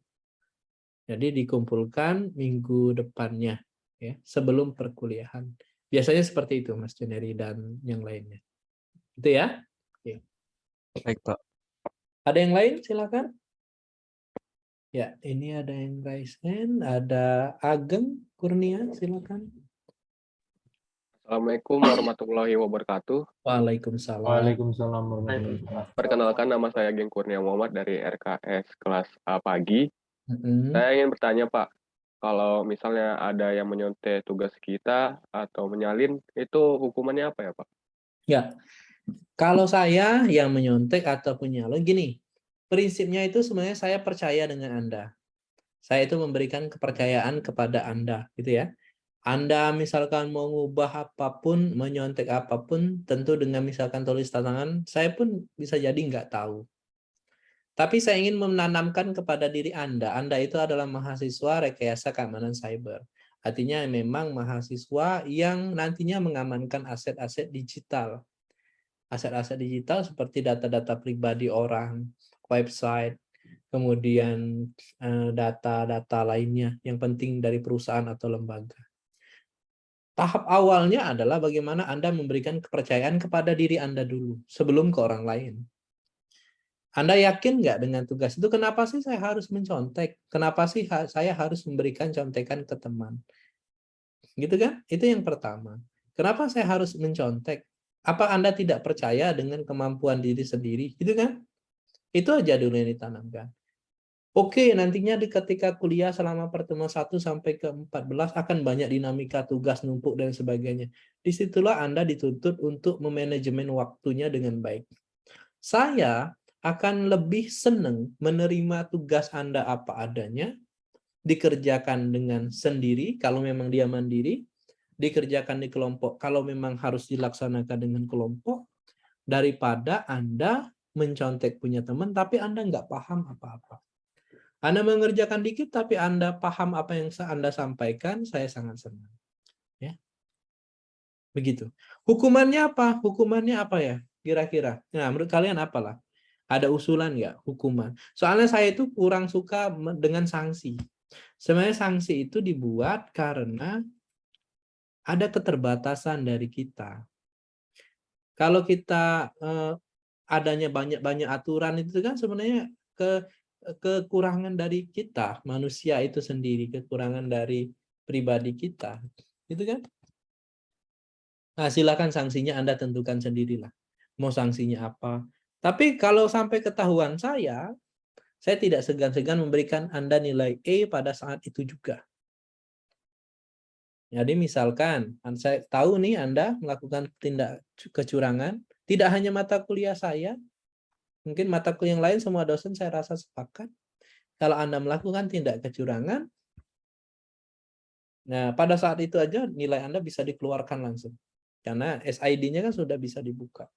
Speaker 1: Jadi dikumpulkan minggu depannya, ya, sebelum perkuliahan. Biasanya seperti itu, Mas Joneri dan yang lainnya. Itu ya. Oke.
Speaker 4: Baik Pak.
Speaker 1: Ada yang lain? Silakan. Ya, ini ada yang raise hand. Ada Ageng Kurnia, silakan.
Speaker 5: Assalamualaikum warahmatullahi wabarakatuh.
Speaker 1: Waalaikumsalam.
Speaker 3: Waalaikumsalam warahmatullahi wabarakatuh.
Speaker 5: Perkenalkan, nama saya Geng Kurnia Muhammad dari RKS kelas A pagi. Saya ingin bertanya Pak, kalau misalnya ada yang menyontek tugas kita atau menyalin, itu hukumannya apa ya Pak?
Speaker 1: Ya, kalau saya yang menyontek ataupun nyalon, gini, prinsipnya itu sebenarnya saya percaya dengan Anda. Saya itu memberikan kepercayaan kepada Anda, gitu ya. Anda misalkan mau ngubah apapun, menyontek apapun, tentu dengan misalkan tulis tangan, saya pun bisa jadi nggak tahu. Tapi saya ingin menanamkan kepada diri Anda itu adalah mahasiswa rekayasa keamanan cyber. Artinya memang mahasiswa yang nantinya mengamankan aset-aset digital. Aset-aset digital seperti data-data pribadi orang, website, kemudian data-data lainnya yang penting dari perusahaan atau lembaga. Tahap awalnya adalah bagaimana Anda memberikan kepercayaan kepada diri Anda dulu, sebelum ke orang lain. Anda yakin nggak dengan tugas itu? Kenapa sih saya harus mencontek? Kenapa sih saya harus memberikan contekan ke teman? Gitu kan? Itu yang pertama. Kenapa saya harus mencontek? Apa Anda tidak percaya dengan kemampuan diri sendiri? Gitu kan? Itu aja dulu yang ditanamkan. Oke, nantinya ketika kuliah selama pertemuan 1 sampai ke 14 akan banyak dinamika tugas numpuk dan sebagainya. Disitulah Anda dituntut untuk memanajemen waktunya dengan baik. Saya akan lebih senang menerima tugas Anda apa adanya, dikerjakan dengan sendiri kalau memang dia mandiri, dikerjakan di kelompok kalau memang harus dilaksanakan dengan kelompok, daripada Anda mencontek punya teman tapi Anda nggak paham apa-apa. Anda mengerjakan dikit tapi Anda paham apa yang Anda sampaikan, saya sangat senang. Ya. Begitu. Hukumannya apa? Hukumannya apa ya? Kira-kira. Nah, menurut kalian apalah? Ada usulan nggak hukuman? Soalnya saya itu kurang suka dengan sanksi. Sebenarnya sanksi itu dibuat karena ada keterbatasan dari kita. Kalau kita adanya banyak-banyak aturan itu kan sebenarnya kekurangan dari kita, manusia itu sendiri, kekurangan dari pribadi kita. Gitu kan? Nah, silakan sanksinya Anda tentukan sendirilah. Mau sanksinya apa? Tapi kalau sampai ketahuan saya tidak segan-segan memberikan Anda nilai E pada saat itu juga. Jadi misalkan, saya tahu nih Anda melakukan tindak kecurangan, tidak hanya mata kuliah saya, mungkin mata kuliah yang lain semua dosen saya rasa sepakat. Kalau Anda melakukan tindak kecurangan, nah pada saat itu aja nilai Anda bisa dikeluarkan langsung. Karena SID-nya kan sudah bisa dibuka.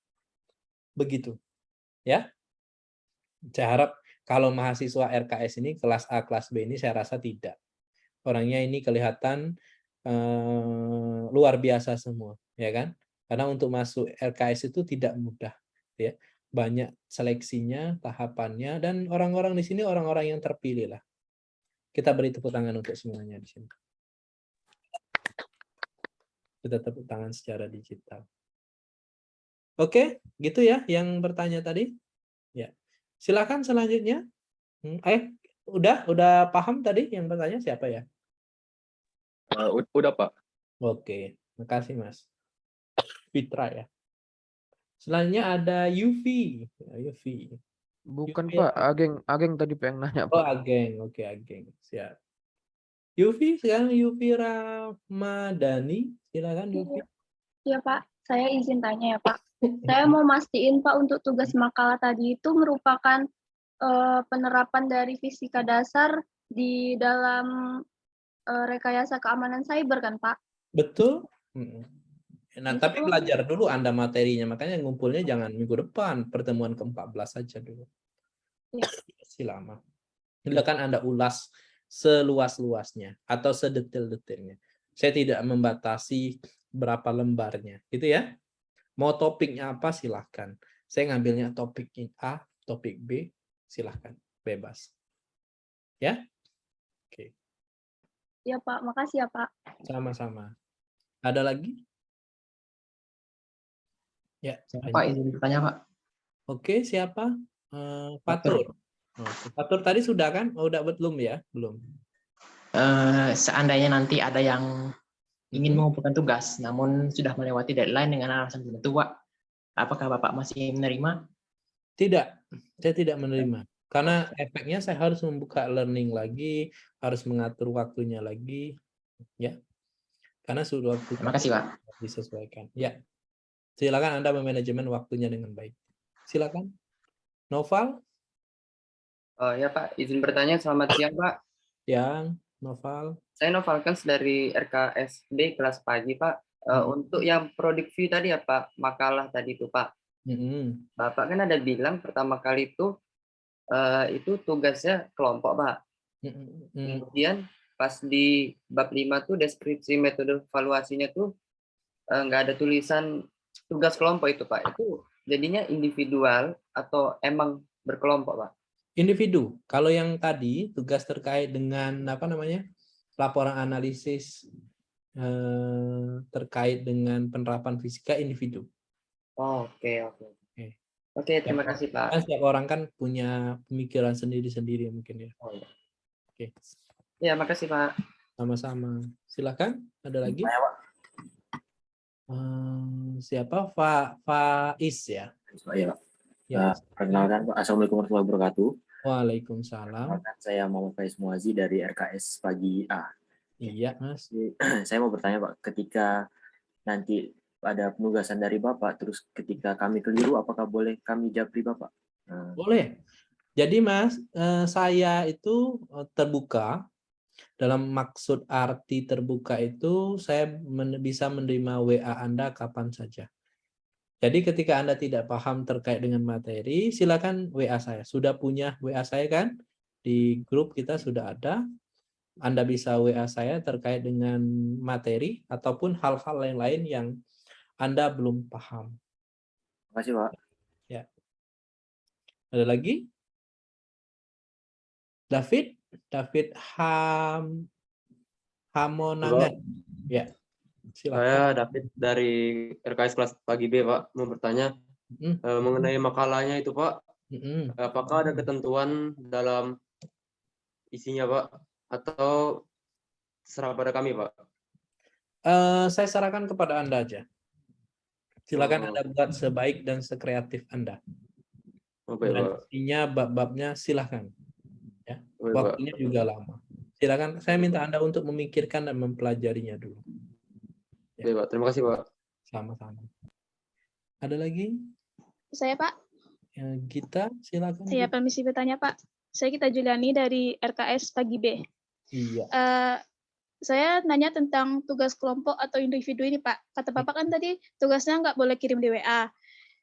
Speaker 1: Begitu. Ya. Saya harap kalau mahasiswa RKS ini kelas A, kelas B ini saya rasa tidak. Orangnya ini kelihatan luar biasa semua, ya kan? Karena untuk masuk RKS itu tidak mudah, ya. Banyak seleksinya, tahapannya, dan orang-orang di sini orang-orang yang terpilih lah. Kita beri tepuk tangan untuk semuanya di sini. Kita tepuk tangan secara digital. Oke, gitu ya yang bertanya tadi. Ya. Silakan selanjutnya. Udah paham tadi yang bertanya siapa ya?
Speaker 5: Udah, Pak.
Speaker 1: Oke, makasih Mas. Fitra ya. Selanjutnya ada Yufi. Yufi.
Speaker 2: Bukan
Speaker 1: Yufi
Speaker 2: Pak,
Speaker 1: apa?
Speaker 2: Ageng tadi pengen nanya
Speaker 1: Oh,
Speaker 2: Pak.
Speaker 1: Ageng. Oke, Ageng. Siap. Yufi, sekarang Yufi Ramadhani. Silakan Yufi.
Speaker 6: Iya Pak, saya izin tanya ya Pak. Saya mau mastiin Pak untuk tugas makalah tadi itu merupakan penerapan dari fisika dasar di dalam rekayasa keamanan cyber kan Pak?
Speaker 1: Betul. Nah, tapi
Speaker 6: Itu
Speaker 1: belajar dulu Anda materinya. Makanya ngumpulnya jangan minggu depan. Pertemuan ke-14 saja dulu.
Speaker 6: ya,
Speaker 1: Masih lama. Silakan Anda ulas seluas-luasnya atau sedetail-detailnya. Saya tidak membatasi berapa lembarnya. Gitu ya. Mau topiknya apa silahkan. Saya ngambilnya topik A, topik B, silahkan. Bebas. Ya? Oke.
Speaker 6: ya Pak, makasih ya Pak.
Speaker 1: Sama-sama. Ada lagi? Ya.
Speaker 7: Pak, izin bertanya, Pak.
Speaker 1: Oke, siapa? Fatur. Fatur tadi sudah kan? Oh, udah belum ya? Belum.
Speaker 7: Seandainya nanti ada yang ingin mengumpulkan tugas, namun sudah melewati deadline dengan alasan tertentu, Pak, apakah Bapak masih menerima?
Speaker 1: Tidak, saya tidak menerima. Karena efeknya saya harus membuka learning lagi, harus mengatur waktunya lagi, ya. Karena sudah waktu
Speaker 7: Terima kasih, Pak.
Speaker 1: disesuaikan. Ya, silakan Anda memanajemen waktunya dengan baik. Silakan, Noval.
Speaker 8: Oh ya Pak, izin bertanya. Selamat siang Pak.
Speaker 1: Yang Noval.
Speaker 8: Saya Novalkans dari RKSB kelas pagi Pak. Untuk yang product view tadi ya Pak, makalah tadi itu Pak. Bapak kan ada bilang pertama kali itu tugasnya kelompok Pak. Kemudian pas di bab 5 tuh deskripsi metode evaluasinya tuh nggak ada tulisan tugas kelompok itu Pak. Itu jadinya individual atau emang berkelompok Pak?
Speaker 1: Individu. Kalau yang tadi tugas terkait dengan apa namanya laporan analisis terkait dengan penerapan fisika individu.
Speaker 8: Oke.
Speaker 1: Oke.
Speaker 8: Oke, terima kasih Pak.
Speaker 1: Kan setiap orang kan punya pemikiran sendiri-sendiri mungkin ya.
Speaker 8: Oh, ya.
Speaker 1: Oke.
Speaker 8: Ya, makasih Pak.
Speaker 1: Sama-sama. Silakan. Ada lagi?
Speaker 3: Saya, Pak.
Speaker 1: Siapa? Faiz ya?
Speaker 3: Iya, Pak.
Speaker 1: Ya.
Speaker 3: Perkenalkan Pak, Assalamualaikum warahmatullahi wabarakatuh.
Speaker 1: Waalaikumsalam.
Speaker 3: Perkenalkan, saya Muhammad Faiz Muazi dari RKS Pagi A.
Speaker 1: Iya, Mas.
Speaker 3: Saya mau bertanya Pak, ketika nanti ada penugasan dari Bapak, terus ketika kami keliru, apakah boleh kami japri Bapak?
Speaker 1: Boleh. Jadi Mas, saya itu terbuka. Dalam maksud arti terbuka itu, saya bisa menerima WA Anda kapan saja. Jadi ketika Anda tidak paham terkait dengan materi, silakan WA saya. Sudah punya WA saya kan? Di grup kita sudah ada. Anda bisa WA saya terkait dengan materi ataupun hal-hal lain yang Anda belum paham.
Speaker 3: Terima kasih Pak.
Speaker 1: Ya. Ada lagi? David Hamonangan. Ya. Silakan.
Speaker 9: Saya David dari RKS kelas pagi B, Pak. Mau bertanya mengenai makalahnya itu, Pak. Apakah ada ketentuan dalam isinya, Pak? Atau serah pada kami, Pak?
Speaker 1: Saya sarankan kepada Anda aja. Silakan Anda buat sebaik dan sekreatif Anda. Dan isinya bab-babnya silakan. Ya. Waktunya juga lama. Silakan. Saya minta Anda untuk memikirkan dan mempelajarinya dulu.
Speaker 9: Ya. Pak. Terima kasih, Pak.
Speaker 1: Sama-sama. Ada lagi?
Speaker 6: Saya, Pak.
Speaker 1: Gita, silakan.
Speaker 6: Saya permisi bertanya, Pak. Saya Gita Juliani dari RKS Pagi B.
Speaker 1: Iya.
Speaker 6: Saya nanya tentang tugas kelompok atau individu ini, Pak. Kata Bapak kan tadi tugasnya nggak boleh kirim di WA.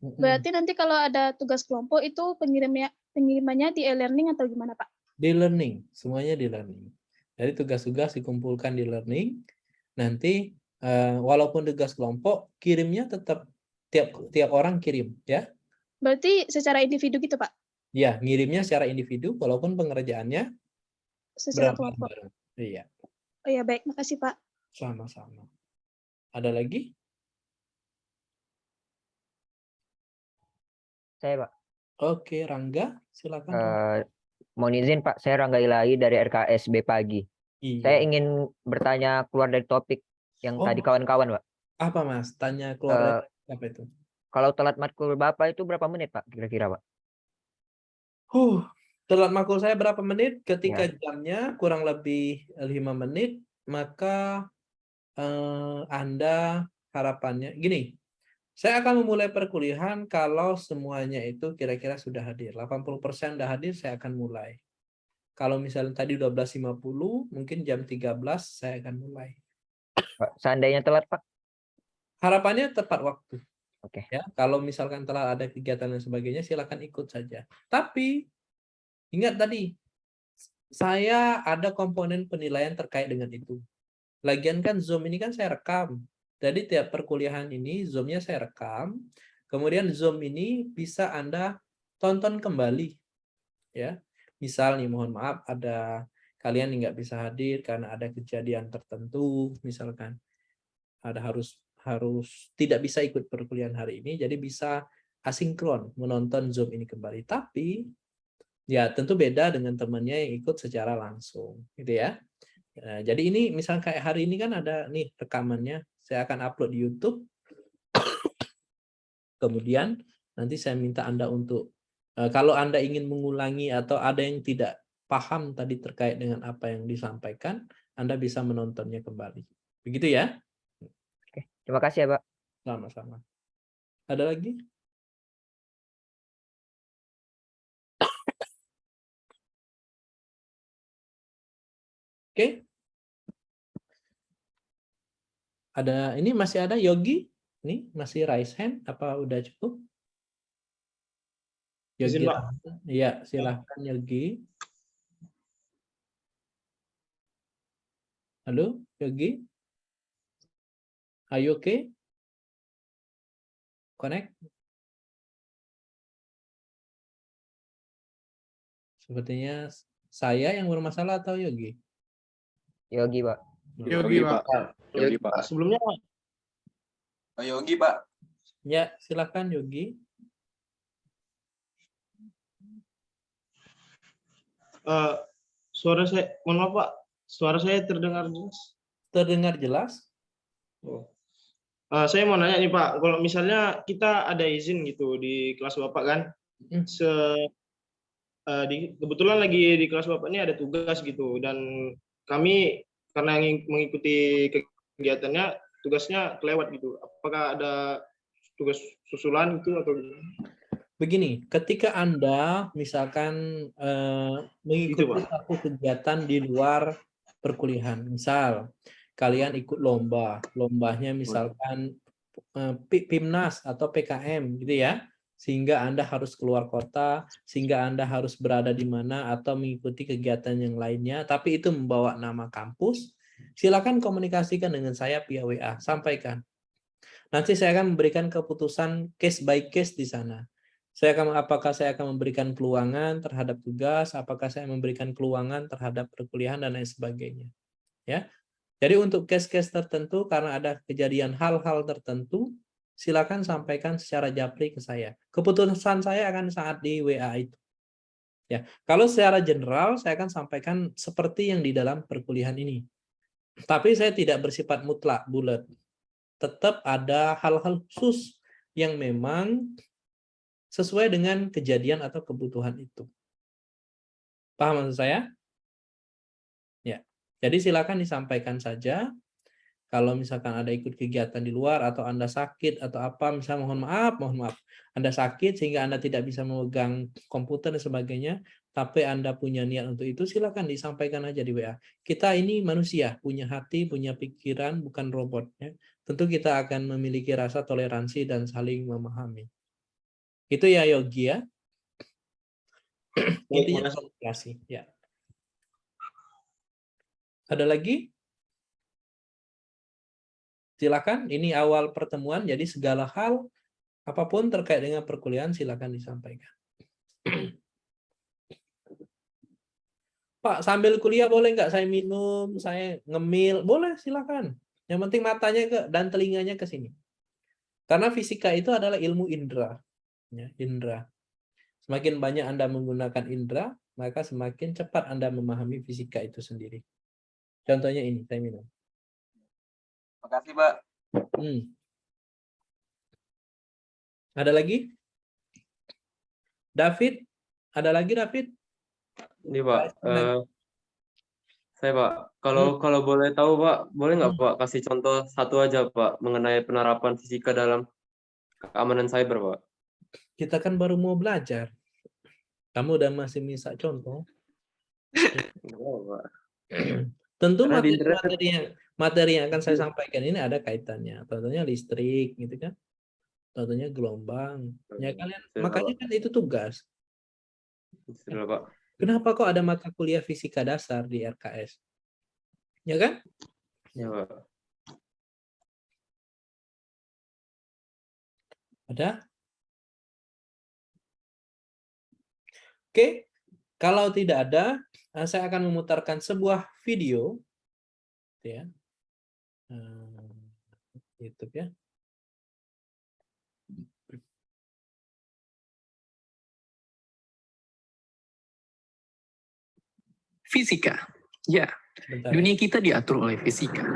Speaker 6: Berarti nanti kalau ada tugas kelompok itu pengirimannya di e-learning atau gimana, Pak?
Speaker 1: Di learning, semuanya di learning. Jadi tugas-tugas dikumpulkan di learning. Nanti walaupun tugas kelompok, kirimnya tetap tiap orang kirim, ya.
Speaker 6: Berarti secara individu gitu, Pak?
Speaker 1: Ya, ngirimnya secara individu, walaupun pengerjaannya
Speaker 6: secara kelompok.
Speaker 1: Iya.
Speaker 6: Oh ya, baik. Makasih, Pak.
Speaker 1: Sama-sama. Ada lagi?
Speaker 10: Saya, Pak.
Speaker 1: Oke, Rangga, silakan.
Speaker 10: Mohon izin, Pak. Saya Rangga Ilahi dari RKSB Pagi.
Speaker 1: Iya.
Speaker 10: Saya ingin bertanya keluar dari topik yang tadi kawan-kawan, Pak.
Speaker 1: Apa, Mas? Tanya keluar dari apa itu?
Speaker 10: Kalau telat matkul Bapak itu berapa menit, Pak? Kira-kira, Pak?
Speaker 1: Telat matkul saya berapa menit? Ketika jamnya kurang lebih 5 menit, maka Anda harapannya gini. Saya akan memulai perkuliahan kalau semuanya itu kira-kira sudah hadir. 80% sudah hadir, saya akan mulai. Kalau misalnya tadi 12.50, mungkin jam 13 saya akan mulai.
Speaker 10: Seandainya telat, Pak?
Speaker 1: Harapannya tepat waktu.
Speaker 10: Oke.
Speaker 1: Ya, kalau misalkan telat ada kegiatan dan sebagainya, silakan ikut saja. Tapi ingat tadi, saya ada komponen penilaian terkait dengan itu. Lagian kan Zoom ini kan saya rekam. Jadi tiap perkuliahan ini Zoom-nya saya rekam. Kemudian Zoom ini bisa Anda tonton kembali. Ya. Misal nih, mohon maaf ada kalian yang nggak bisa hadir karena ada kejadian tertentu, misalkan ada harus tidak bisa ikut perkuliahan hari ini, jadi bisa asinkron menonton Zoom ini kembali. Tapi ya tentu beda dengan temannya yang ikut secara langsung, gitu ya. Nah, jadi ini misalnya kayak hari ini kan ada nih rekamannya, saya akan upload di YouTube. Kemudian nanti saya minta Anda untuk kalau Anda ingin mengulangi atau ada yang tidak paham tadi terkait dengan apa yang disampaikan, Anda bisa menontonnya kembali. Begitu ya?
Speaker 10: Oke, terima kasih ya, Pak.
Speaker 1: Sama-sama. Ada lagi? Oke. Ada ini masih ada Yogi? Ini masih raise hand apa udah cukup? Yogi.
Speaker 11: Izin, Pak.
Speaker 1: Iya, silahkan Yogi. Halo, Yogi? Are you okay? Connect? Sepertinya saya yang bermasalah atau Yogi?
Speaker 10: Yogi, Pak.
Speaker 11: Yogi, Pak.
Speaker 5: Yogi, Pak.
Speaker 11: Sebelumnya
Speaker 12: Yogi, Pak.
Speaker 1: Ya, silahkan Yogi.
Speaker 11: suara saya, mohon maaf Pak, suara saya terdengar jelas.
Speaker 1: Terdengar jelas?
Speaker 11: Oh. Saya mau nanya nih Pak, kalau misalnya kita ada izin gitu di kelas Bapak kan, kebetulan lagi di kelas Bapak ini ada tugas gitu, dan kami karena ingin mengikuti kegiatannya, tugasnya kelewat gitu. Apakah ada tugas susulan gitu atau gimana?
Speaker 1: Begini, ketika Anda misalkan mengikuti satu kegiatan di luar perkuliahan, misal kalian ikut lomba, lombanya misalkan PIMNAS atau PKM gitu ya, sehingga Anda harus keluar kota, sehingga Anda harus berada di mana atau mengikuti kegiatan yang lainnya, tapi itu membawa nama kampus, silakan komunikasikan dengan saya via WA, sampaikan. Nanti saya akan memberikan keputusan case by case di sana. Apakah saya akan memberikan peluangan terhadap tugas, apakah saya memberikan peluangan terhadap perkuliahan dan lain sebagainya. Ya. Jadi untuk case-case tertentu karena ada kejadian hal-hal tertentu, silakan sampaikan secara japri ke saya. Keputusan saya akan saat di WA itu. Ya. Kalau secara general saya akan sampaikan seperti yang di dalam perkuliahan ini. Tapi saya tidak bersifat mutlak, bulat. Tetap ada hal-hal khusus yang memang sesuai dengan kejadian atau kebutuhan itu. Paham maksud saya? Ya. Jadi silakan disampaikan saja. Kalau misalkan ada ikut kegiatan di luar atau Anda sakit atau apa, misalnya mohon maaf, Anda sakit sehingga Anda tidak bisa memegang komputer dan sebagainya, tapi Anda punya niat untuk itu, silakan disampaikan aja di WA. Kita ini manusia, punya hati, punya pikiran, bukan robot. Ya. Tentu kita akan memiliki rasa toleransi dan saling memahami. Itu ya Yogi ya. Intinya komunikasi. Ya. Ada lagi? Silakan. Ini awal pertemuan. Jadi segala hal apapun terkait dengan perkuliahan silakan disampaikan. Pak, sambil kuliah boleh nggak saya minum, saya ngemil? Boleh, silakan. Yang penting matanya dan telinganya ke sini. Karena fisika itu adalah ilmu indera. Ya, indera. Semakin banyak Anda menggunakan indera, maka semakin cepat Anda memahami fisika itu sendiri. Contohnya ini, saya minum.
Speaker 12: Makasih, Pak.
Speaker 1: Ada lagi? David? Ada lagi, David?
Speaker 9: Ini, Pak. Saya, Pak. Kalau boleh tahu, Pak, boleh nggak, Pak, kasih contoh satu aja, Pak, mengenai penerapan fisika dalam keamanan cyber, Pak?
Speaker 1: Kita kan baru mau belajar. Kamu udah masih minta contoh. Tentu materi yang akan saya sampaikan ini ada kaitannya. Contohnya listrik, gitu kan? Contohnya gelombang. Ya kalian, makanya kan itu tugas.
Speaker 9: Pak.
Speaker 1: Kenapa kok ada mata kuliah fisika dasar di RKS? Ya kan?
Speaker 9: Ya, Pak.
Speaker 1: Ada? Oke, kalau tidak ada, saya akan memutarkan sebuah video, ya, YouTube ya.
Speaker 13: Fisika, ya. Dunia kita diatur oleh fisika.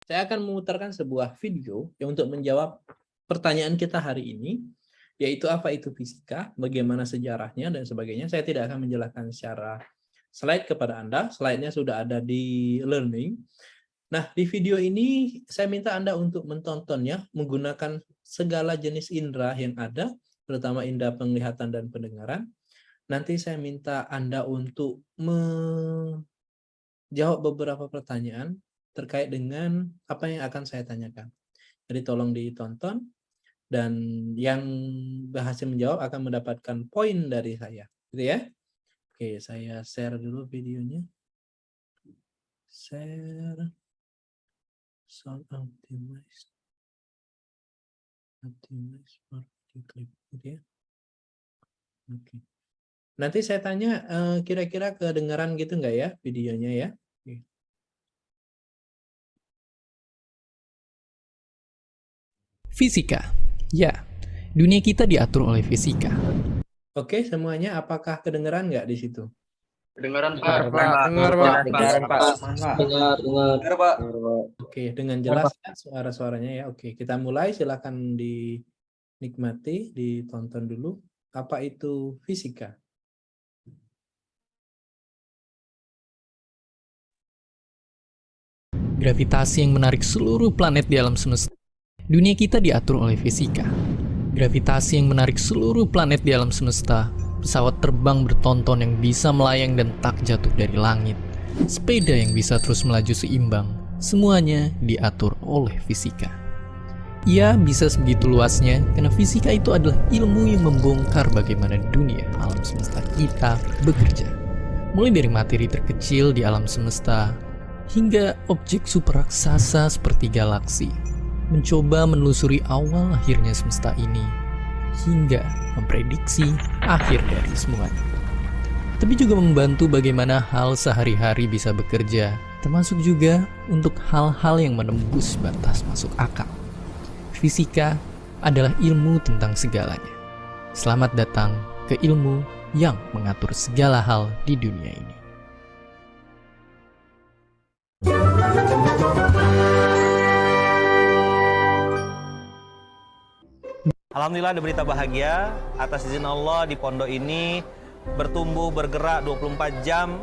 Speaker 1: Saya akan memutarkan sebuah video yang untuk menjawab pertanyaan kita hari ini, yaitu apa itu fisika, bagaimana sejarahnya, dan sebagainya. Saya tidak akan menjelaskan secara slide kepada Anda. Slide-nya sudah ada di learning. Nah, di video ini saya minta Anda untuk menontonnya menggunakan segala jenis indera yang ada, terutama indera penglihatan dan pendengaran. Nanti saya minta Anda untuk menjawab beberapa pertanyaan terkait dengan apa yang akan saya tanyakan. Jadi tolong ditonton, dan yang berhasil menjawab akan mendapatkan poin dari saya. Gitu ya. Oke, saya share dulu videonya. Share. Sound optimize. Optimize for clip. Gitu ya. Oke. Nanti saya tanya, kira-kira kedengaran gitu nggak ya videonya ya? Oke.
Speaker 13: Fisika. Ya, dunia kita diatur oleh fisika.
Speaker 1: Oke, semuanya apakah kedengeran nggak di situ?
Speaker 11: Kedengaran,
Speaker 2: Pak.
Speaker 11: Pak.
Speaker 2: Dengar, Pak.
Speaker 12: Dengar, Pak.
Speaker 1: Oke, dengan jelas ya suara-suaranya ya. Oke, kita mulai. Silakan dinikmati, ditonton dulu. Apa itu fisika?
Speaker 13: Gravitasi yang menarik seluruh planet di alam semesta. Dunia kita diatur oleh fisika. Gravitasi yang menarik seluruh planet di alam semesta. Pesawat terbang bertonton yang bisa melayang dan tak jatuh dari langit. Sepeda yang bisa terus melaju seimbang. Semuanya diatur oleh fisika. Ia bisa sebegitu luasnya karena fisika itu adalah ilmu yang membongkar bagaimana dunia alam semesta kita bekerja. Mulai dari materi terkecil di alam semesta hingga objek super raksasa seperti galaksi, mencoba menelusuri awal lahirnya semesta ini hingga memprediksi akhir dari semuanya. Tapi juga membantu bagaimana hal sehari-hari bisa bekerja, termasuk juga untuk hal-hal yang menembus batas masuk akal. Fisika adalah ilmu tentang segalanya. Selamat datang ke ilmu yang mengatur segala hal di dunia ini.
Speaker 14: Alhamdulillah ada berita bahagia, atas izin Allah di pondok ini bertumbuh bergerak 24 jam.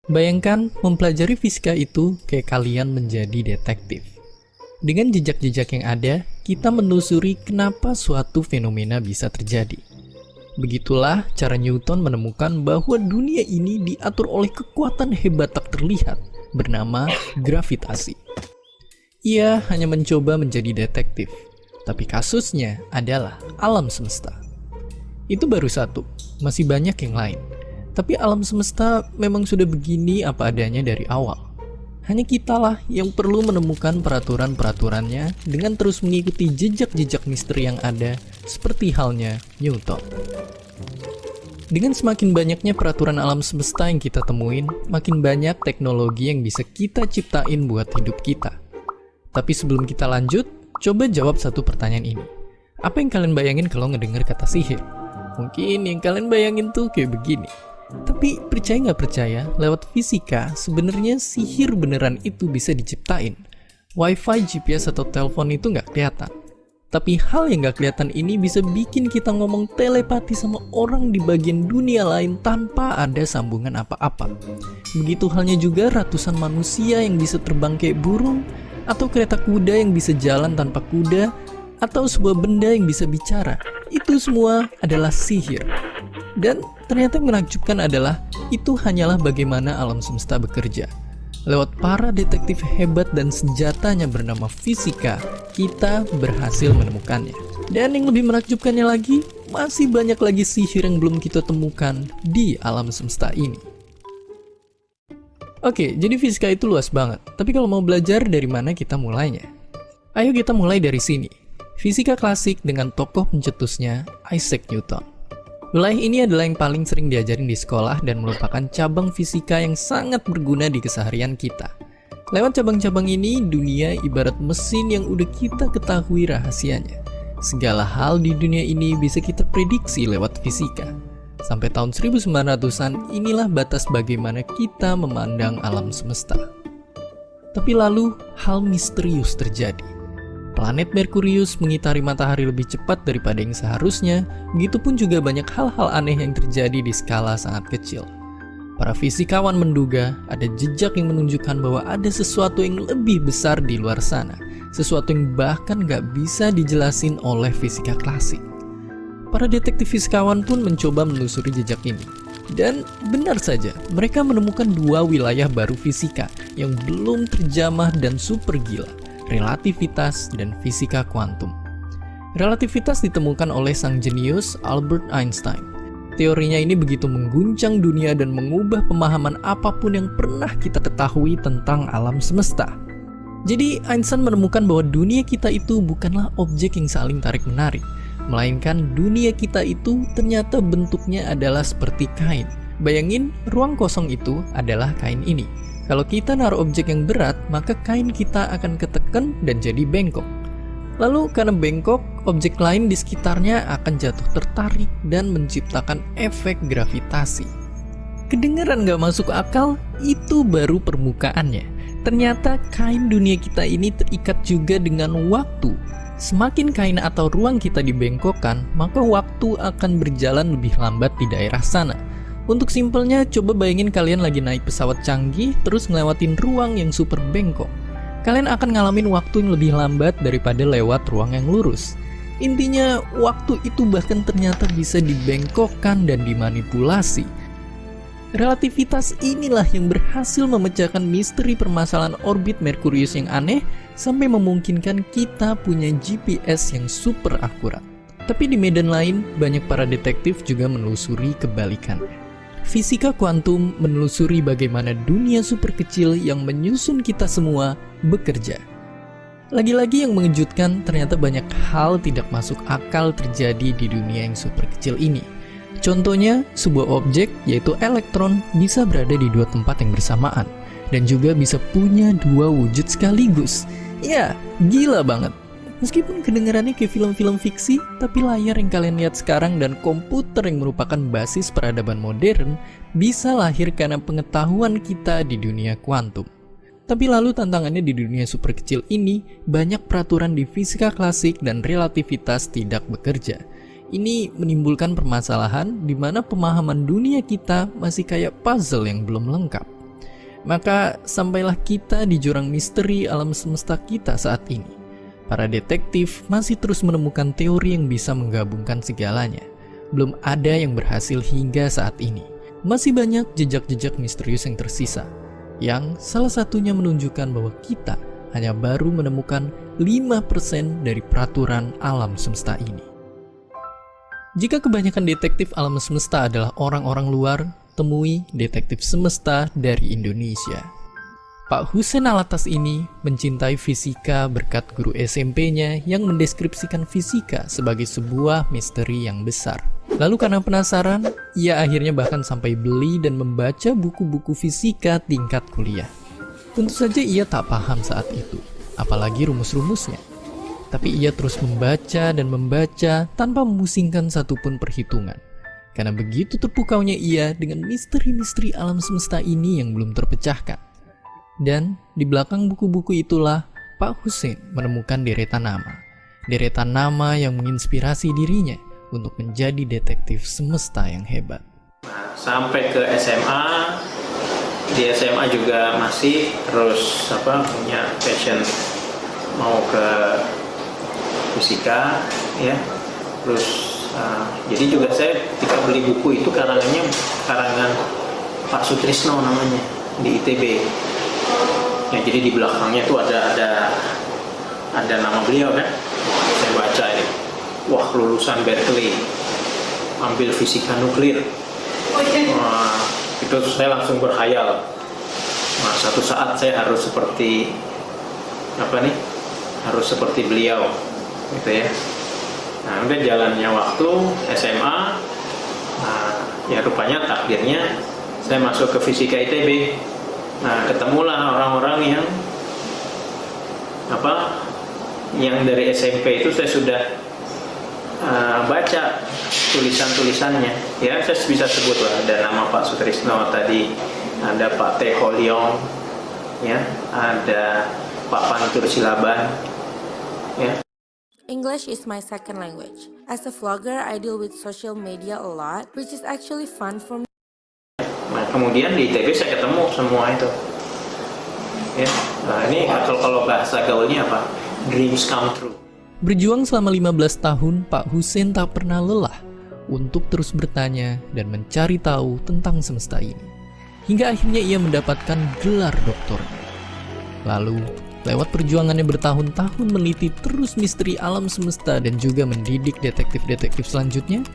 Speaker 13: Bayangkan mempelajari fisika itu kayak kalian menjadi detektif. Dengan jejak-jejak yang ada, kita menelusuri kenapa suatu fenomena bisa terjadi. Begitulah cara Newton menemukan bahwa dunia ini diatur oleh kekuatan hebat tak terlihat bernama gravitasi. Ia hanya mencoba menjadi detektif, tapi kasusnya adalah alam semesta. Itu baru satu, masih banyak yang lain. Tapi alam semesta memang sudah begini apa adanya dari awal. Hanya kitalah yang perlu menemukan peraturan-peraturannya dengan terus mengikuti jejak-jejak misteri yang ada, seperti halnya Newton. Dengan semakin banyaknya peraturan alam semesta yang kita temuin, makin banyak teknologi yang bisa kita ciptain buat hidup kita. Tapi sebelum kita lanjut, coba jawab satu pertanyaan ini. Apa yang kalian bayangin kalau ngedenger kata sihir? Mungkin yang kalian bayangin tuh kayak begini. Tapi percaya nggak percaya, lewat fisika sebenarnya sihir beneran itu bisa diciptain. Wifi, GPS, atau telepon itu nggak kelihatan. Tapi hal yang nggak kelihatan ini bisa bikin kita ngomong telepati sama orang di bagian dunia lain tanpa ada sambungan apa-apa. Begitu halnya juga ratusan manusia yang bisa terbang kayak burung, atau kereta kuda yang bisa jalan tanpa kuda, atau sebuah benda yang bisa bicara. Itu semua adalah sihir. Dan ternyata yang menakjubkan adalah itu hanyalah bagaimana alam semesta bekerja. Lewat para detektif hebat dan senjatanya bernama fisika, kita berhasil menemukannya. Dan yang lebih menakjubkannya lagi, masih banyak lagi sihir yang belum kita temukan di alam semesta ini. Oke, jadi fisika itu luas banget. Tapi kalau mau belajar, dari mana kita mulainya? Ayo kita mulai dari sini. Fisika klasik dengan tokoh pencetusnya Isaac Newton. Wilayah ini adalah yang paling sering diajarin di sekolah dan merupakan cabang fisika yang sangat berguna di keseharian kita. Lewat cabang-cabang ini, dunia ibarat mesin yang udah kita ketahui rahasianya. Segala hal di dunia ini bisa kita prediksi lewat fisika. Sampai tahun 1900-an, inilah batas bagaimana kita memandang alam semesta. Tapi lalu hal misterius terjadi. Planet Merkurius mengitari matahari lebih cepat daripada yang seharusnya, begitupun juga banyak hal-hal aneh yang terjadi di skala sangat kecil. Para fisikawan menduga ada jejak yang menunjukkan bahwa ada sesuatu yang lebih besar di luar sana, sesuatu yang bahkan gak bisa dijelasin oleh fisika klasik. Para detektif fisikawan pun mencoba menelusuri jejak ini. Dan benar saja, mereka menemukan dua wilayah baru fisika yang belum terjamah dan super gila, relativitas dan fisika kuantum. Relativitas ditemukan oleh sang jenius Albert Einstein. Teorinya ini begitu mengguncang dunia dan mengubah pemahaman apapun yang pernah kita ketahui tentang alam semesta. Jadi Einstein menemukan bahwa dunia kita itu bukanlah objek yang saling tarik-menarik, melainkan dunia kita itu ternyata bentuknya adalah seperti kain. Bayangin, ruang kosong itu adalah kain ini. Kalau kita naruh objek yang berat, maka kain kita akan ketekan dan jadi bengkok. Lalu karena bengkok, objek lain di sekitarnya akan jatuh tertarik dan menciptakan efek gravitasi. Kedengeran gak masuk akal? Itu baru permukaannya. Ternyata kain dunia kita ini terikat juga dengan waktu. Semakin kain atau ruang kita dibengkokkan, maka waktu akan berjalan lebih lambat di daerah sana. Untuk simpelnya, coba bayangin kalian lagi naik pesawat canggih terus ngelewatin ruang yang super bengkok. Kalian akan ngalamin waktu yang lebih lambat daripada lewat ruang yang lurus. Intinya, waktu itu bahkan ternyata bisa dibengkokkan dan dimanipulasi. Relativitas inilah yang berhasil memecahkan misteri permasalahan orbit Merkurius yang aneh sampai memungkinkan kita punya GPS yang super akurat. Tapi di medan lain, banyak para detektif juga menelusuri kebalikannya. Fisika kuantum menelusuri bagaimana dunia super kecil yang menyusun kita semua bekerja. Lagi-lagi yang mengejutkan, ternyata banyak hal tidak masuk akal terjadi di dunia yang super kecil ini. Contohnya, sebuah objek, yaitu elektron, bisa berada di dua tempat yang bersamaan, dan juga bisa punya dua wujud sekaligus. Ya, gila banget. Meskipun kedengarannya kayak film-film fiksi, tapi layar yang kalian lihat sekarang dan komputer yang merupakan basis peradaban modern bisa lahir karena pengetahuan kita di dunia kuantum. Tapi lalu tantangannya di dunia super kecil ini, banyak peraturan di fisika klasik dan relativitas tidak bekerja. Ini menimbulkan permasalahan di mana pemahaman dunia kita masih kayak puzzle yang belum lengkap. Maka sampailah kita di jurang misteri alam semesta kita saat ini. Para detektif masih terus menemukan teori yang bisa menggabungkan segalanya. Belum ada yang berhasil hingga saat ini. Masih banyak jejak-jejak misterius yang tersisa, yang salah satunya menunjukkan bahwa kita hanya baru menemukan 5% dari peraturan alam semesta ini. Jika kebanyakan detektif alam semesta adalah orang-orang luar, temui detektif semesta dari Indonesia. Pak Hussein Alatas ini mencintai fisika berkat guru SMP-nya yang mendeskripsikan fisika sebagai sebuah misteri yang besar. Lalu karena penasaran, ia akhirnya bahkan sampai beli dan membaca buku-buku fisika tingkat kuliah. Tentu saja ia tak paham saat itu, apalagi rumus-rumusnya. Tapi ia terus membaca dan membaca tanpa memusingkan satupun perhitungan. Karena begitu terpukaunya ia dengan misteri-misteri alam semesta ini yang belum terpecahkan. Dan di belakang buku-buku itulah Pak Hussein menemukan deretan nama. Deretan nama yang menginspirasi dirinya untuk menjadi detektif semesta yang hebat.
Speaker 15: Sampai ke SMA, di SMA juga masih terus punya passion mau ke fisika, ya. Terus jadi juga saya ketika beli buku itu karangan Pak Sutrisno namanya di ITB. Ya, jadi di belakangnya tuh ada nama beliau kan. Saya baca ini, wah lulusan Berkeley, ambil fisika nuklir. Wah, itu saya langsung berkhayal. Nah, suatu saat saya harus seperti harus seperti beliau, gitu ya. Nah, udah jalannya waktu SMA, ya rupanya takdirnya saya masuk ke fisika ITB. Nah, ketemulah orang-orang yang dari SMP itu saya sudah baca tulisan-tulisannya. Ya, saya bisa sebut lah, ada nama Pak Sutrisno tadi, ada Pak T. Holyong, ya, ada Pak Pantur Silaban, ya.
Speaker 16: English is my second language. As a vlogger, I deal with social media a lot, which is actually fun for me.
Speaker 15: Nah, kemudian di ITB saya ketemu semua itu. Ya, nah ini kalau bahasa gaulnya apa? Dreams come true.
Speaker 13: Berjuang selama 15 tahun, Pak Hussein tak pernah lelah untuk terus bertanya dan mencari tahu tentang semesta ini. Hingga akhirnya ia mendapatkan gelar doktornya. Lalu, lewat perjuangannya bertahun-tahun meneliti terus misteri alam semesta dan juga mendidik detektif-detektif selanjutnya,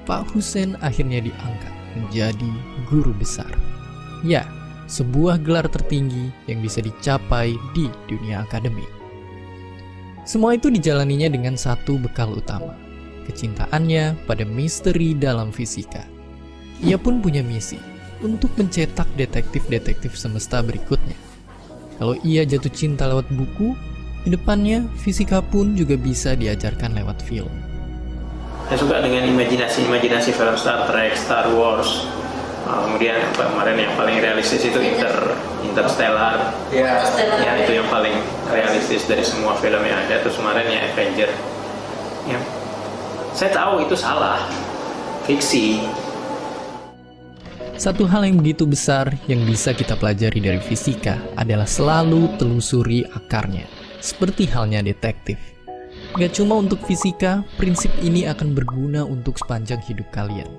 Speaker 13: Pak Hussein akhirnya diangkat menjadi guru besar. Ya, sebuah gelar tertinggi yang bisa dicapai di dunia akademik. Semua itu dijalaninya dengan satu bekal utama, kecintaannya pada misteri dalam fisika. Ia pun punya misi untuk mencetak detektif-detektif semesta berikutnya. Kalau ia jatuh cinta lewat buku, di depannya fisika pun juga bisa diajarkan lewat film.
Speaker 15: Saya suka dengan imajinasi film Star Trek, Star Wars. Kemudian kemarin yang paling realistis itu Interstellar. Ya, itu yang paling realistis dari semua film yang ada. Terus kemarin ya Avenger. Ya. Saya tahu itu salah, fiksi.
Speaker 13: Satu hal yang begitu besar yang bisa kita pelajari dari fisika adalah selalu telusuri akarnya, seperti halnya detektif. Gak cuma untuk fisika, prinsip ini akan berguna untuk sepanjang hidup kalian.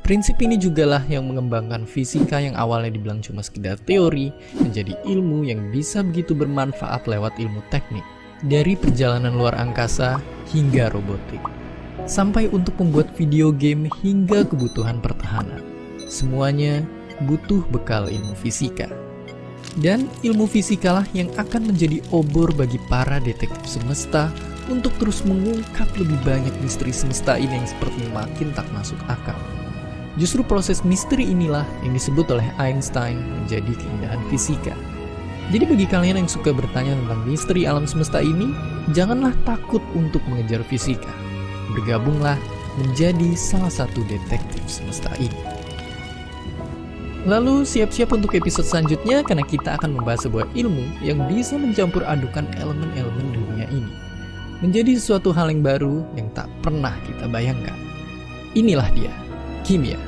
Speaker 13: Prinsip ini jugalah yang mengembangkan fisika yang awalnya dibilang cuma sekedar teori, menjadi ilmu yang bisa begitu bermanfaat lewat ilmu teknik. Dari perjalanan luar angkasa hingga robotik. Sampai untuk membuat video game hingga kebutuhan pertahanan. Semuanya butuh bekal ilmu fisika. Dan ilmu fisikalah yang akan menjadi obor bagi para detektif semesta untuk terus mengungkap lebih banyak misteri semesta ini yang seperti makin tak masuk akal. Justru proses misteri inilah yang disebut oleh Einstein menjadi keindahan fisika. Jadi bagi kalian yang suka bertanya tentang misteri alam semesta ini, janganlah takut untuk mengejar fisika. Bergabunglah menjadi salah satu detektif semesta ini. Lalu siap-siap untuk episode selanjutnya karena kita akan membahas sebuah ilmu yang bisa mencampur adukan elemen-elemen dunia ini. Menjadi sesuatu hal yang baru yang tak pernah kita bayangkan. Inilah dia, kimia.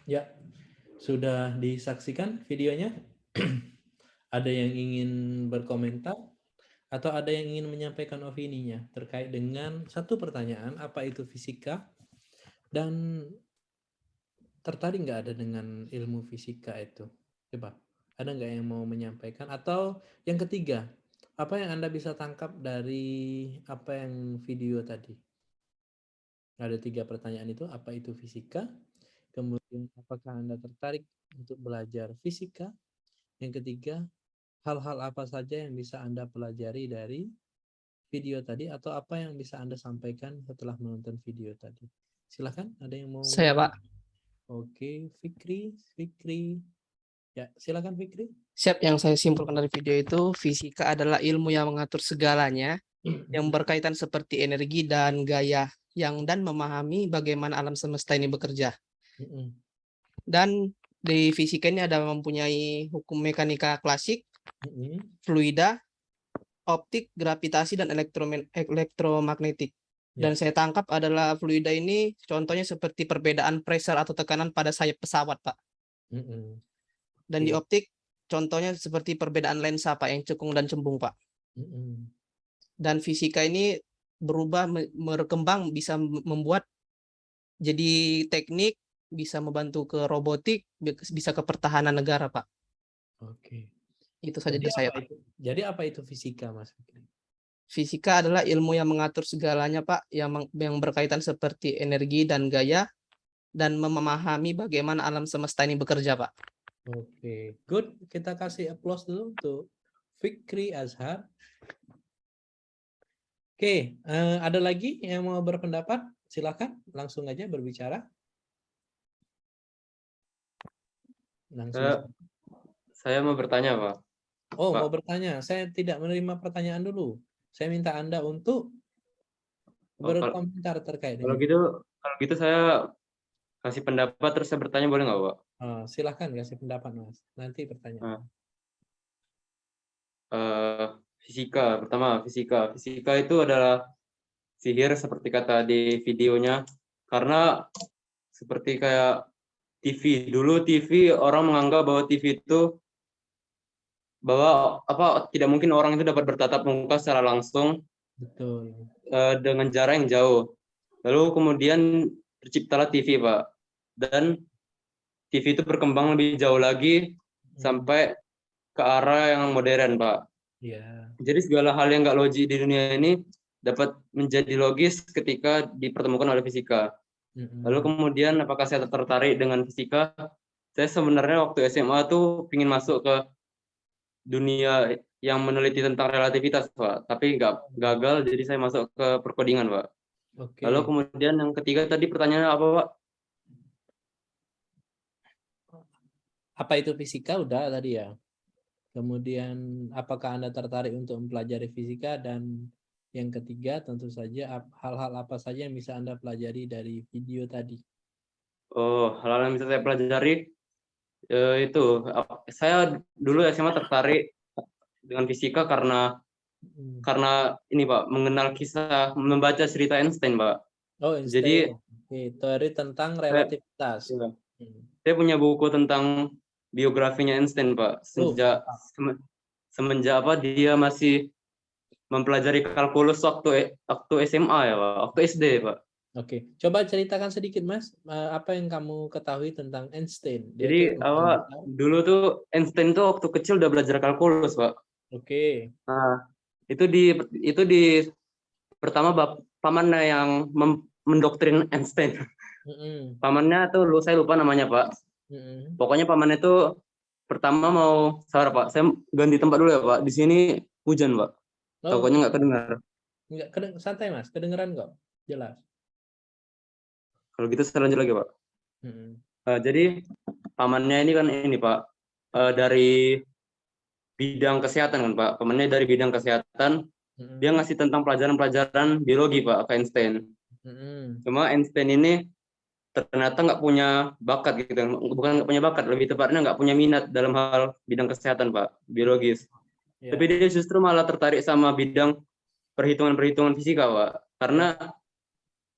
Speaker 1: Ya, sudah disaksikan videonya? Ada yang ingin berkomentar? Atau ada yang ingin menyampaikan opininya terkait dengan satu pertanyaan, apa itu fisika? Dan tertarik nggak ada dengan ilmu fisika itu? Coba, ada nggak yang mau menyampaikan? Atau yang ketiga, apa yang Anda bisa tangkap dari apa yang video tadi? Ada 3 pertanyaan itu, apa itu fisika? Kemudian, apakah Anda tertarik untuk belajar fisika? Yang ketiga, hal-hal apa saja yang bisa Anda pelajari dari video tadi atau apa yang bisa Anda sampaikan setelah menonton video tadi? Silakan, ada yang mau?
Speaker 17: Saya, Pak.
Speaker 1: Oke, Fikri. Ya, silakan Fikri.
Speaker 17: Siap, yang saya simpulkan dari video itu, fisika adalah ilmu yang mengatur segalanya, yang berkaitan seperti energi dan gaya, dan memahami bagaimana alam semesta ini bekerja. Dan di fisika ini ada mempunyai hukum mekanika klasik, fluida, optik, gravitasi, dan elektromagnetik. Dan saya tangkap adalah fluida ini contohnya seperti perbedaan pressure atau tekanan pada sayap pesawat, Pak. Dan di optik contohnya seperti perbedaan lensa, Pak, yang cekung dan cembung, Pak. Dan fisika ini berubah, berkembang, bisa membuat jadi teknik, bisa membantu ke robotik, bisa ke pertahanan negara, Pak.
Speaker 1: Oke.
Speaker 17: Itu saja dari saya, Pak.
Speaker 1: Jadi apa itu fisika, Mas?
Speaker 17: Fisika adalah ilmu yang mengatur segalanya, Pak, yang berkaitan seperti energi dan gaya, dan memahami bagaimana alam semesta ini bekerja, Pak.
Speaker 1: Oke, good. Kita kasih applause dulu untuk Fikri Azhar. Oke, ada lagi yang mau berpendapat? Silakan, langsung aja berbicara. Langsung.
Speaker 9: Saya mau bertanya, Pak.
Speaker 1: Oh,
Speaker 9: Pak.
Speaker 1: mau bertanya. Saya tidak menerima pertanyaan dulu. Saya minta Anda untuk berkomentar terkait
Speaker 9: Kalau
Speaker 1: dengan.
Speaker 9: gitu saya kasih pendapat terus saya bertanya boleh nggak, Pak?
Speaker 1: Silahkan kasih pendapat, Mas. Nanti pertanyaan.
Speaker 9: Fisika, pertama fisika. Fisika itu adalah sihir seperti kata di videonya, karena seperti kayak TV. Dulu TV orang menganggap bahwa TV itu tidak mungkin orang itu dapat bertatap muka secara langsung.
Speaker 1: Betul.
Speaker 9: Dengan jarak yang jauh. Lalu kemudian terciptalah TV, Pak. Dan TV itu berkembang lebih jauh lagi sampai ke arah yang modern, Pak.
Speaker 1: Iya.
Speaker 9: Jadi segala hal yang nggak logis di dunia ini dapat menjadi logis ketika dipertemukan oleh fisika. Lalu kemudian apakah saya tertarik dengan fisika? Saya sebenarnya waktu SMA tuh ingin masuk ke dunia yang meneliti tentang relativitas, Pak. Tapi nggak gagal, jadi saya masuk ke perkodingan, Pak.
Speaker 1: Oke.
Speaker 9: Lalu kemudian yang ketiga tadi pertanyaannya apa, Pak?
Speaker 1: Apa itu fisika? Udah tadi ya. Kemudian apakah Anda tertarik untuk mempelajari fisika, dan yang ketiga tentu saja hal-hal apa saja yang bisa Anda pelajari dari video tadi.
Speaker 9: Oh, hal-hal yang bisa saya pelajari itu saya dulu SMA tertarik dengan fisika karena ini, Pak, mengenal kisah, membaca cerita Einstein, Pak.
Speaker 1: Oh, Einstein.
Speaker 9: Jadi
Speaker 1: teori tentang relativitas.
Speaker 9: Saya punya buku tentang biografinya Einstein, Pak. Semenjak dia masih mempelajari kalkulus waktu SMA ya, Pak. Waktu SD, Pak.
Speaker 1: Oke, coba ceritakan sedikit, Mas, apa yang kamu ketahui tentang Einstein.
Speaker 9: Jadi dulu tuh Einstein tuh waktu kecil udah belajar kalkulus, Pak.
Speaker 1: Oke.
Speaker 9: Nah, itu di pertama pamannya yang mendoktrin Einstein. Pamannya tuh saya lupa namanya, Pak. Pokoknya pamannya itu pertama mau Pak. Saya ganti tempat dulu ya, Pak. Di sini hujan, Pak. Takutnya nggak kedengar.
Speaker 1: Nggak, santai, Mas. Kedengeran kok. Jelas.
Speaker 9: Kalau gitu saya lanjut lagi, Pak. Jadi pamannya ini kan Pak, dari bidang kesehatan kan, Pak. Pamannya dari bidang kesehatan. Dia ngasih tentang pelajaran-pelajaran biologi, Pak, ke Einstein. Cuma Einstein ini ternyata nggak punya bakat gitu, bukan nggak punya bakat, lebih tepatnya nggak punya minat dalam hal bidang kesehatan, Pak, biologis. Tapi dia justru malah tertarik sama bidang perhitungan-perhitungan fisika, Pak, karena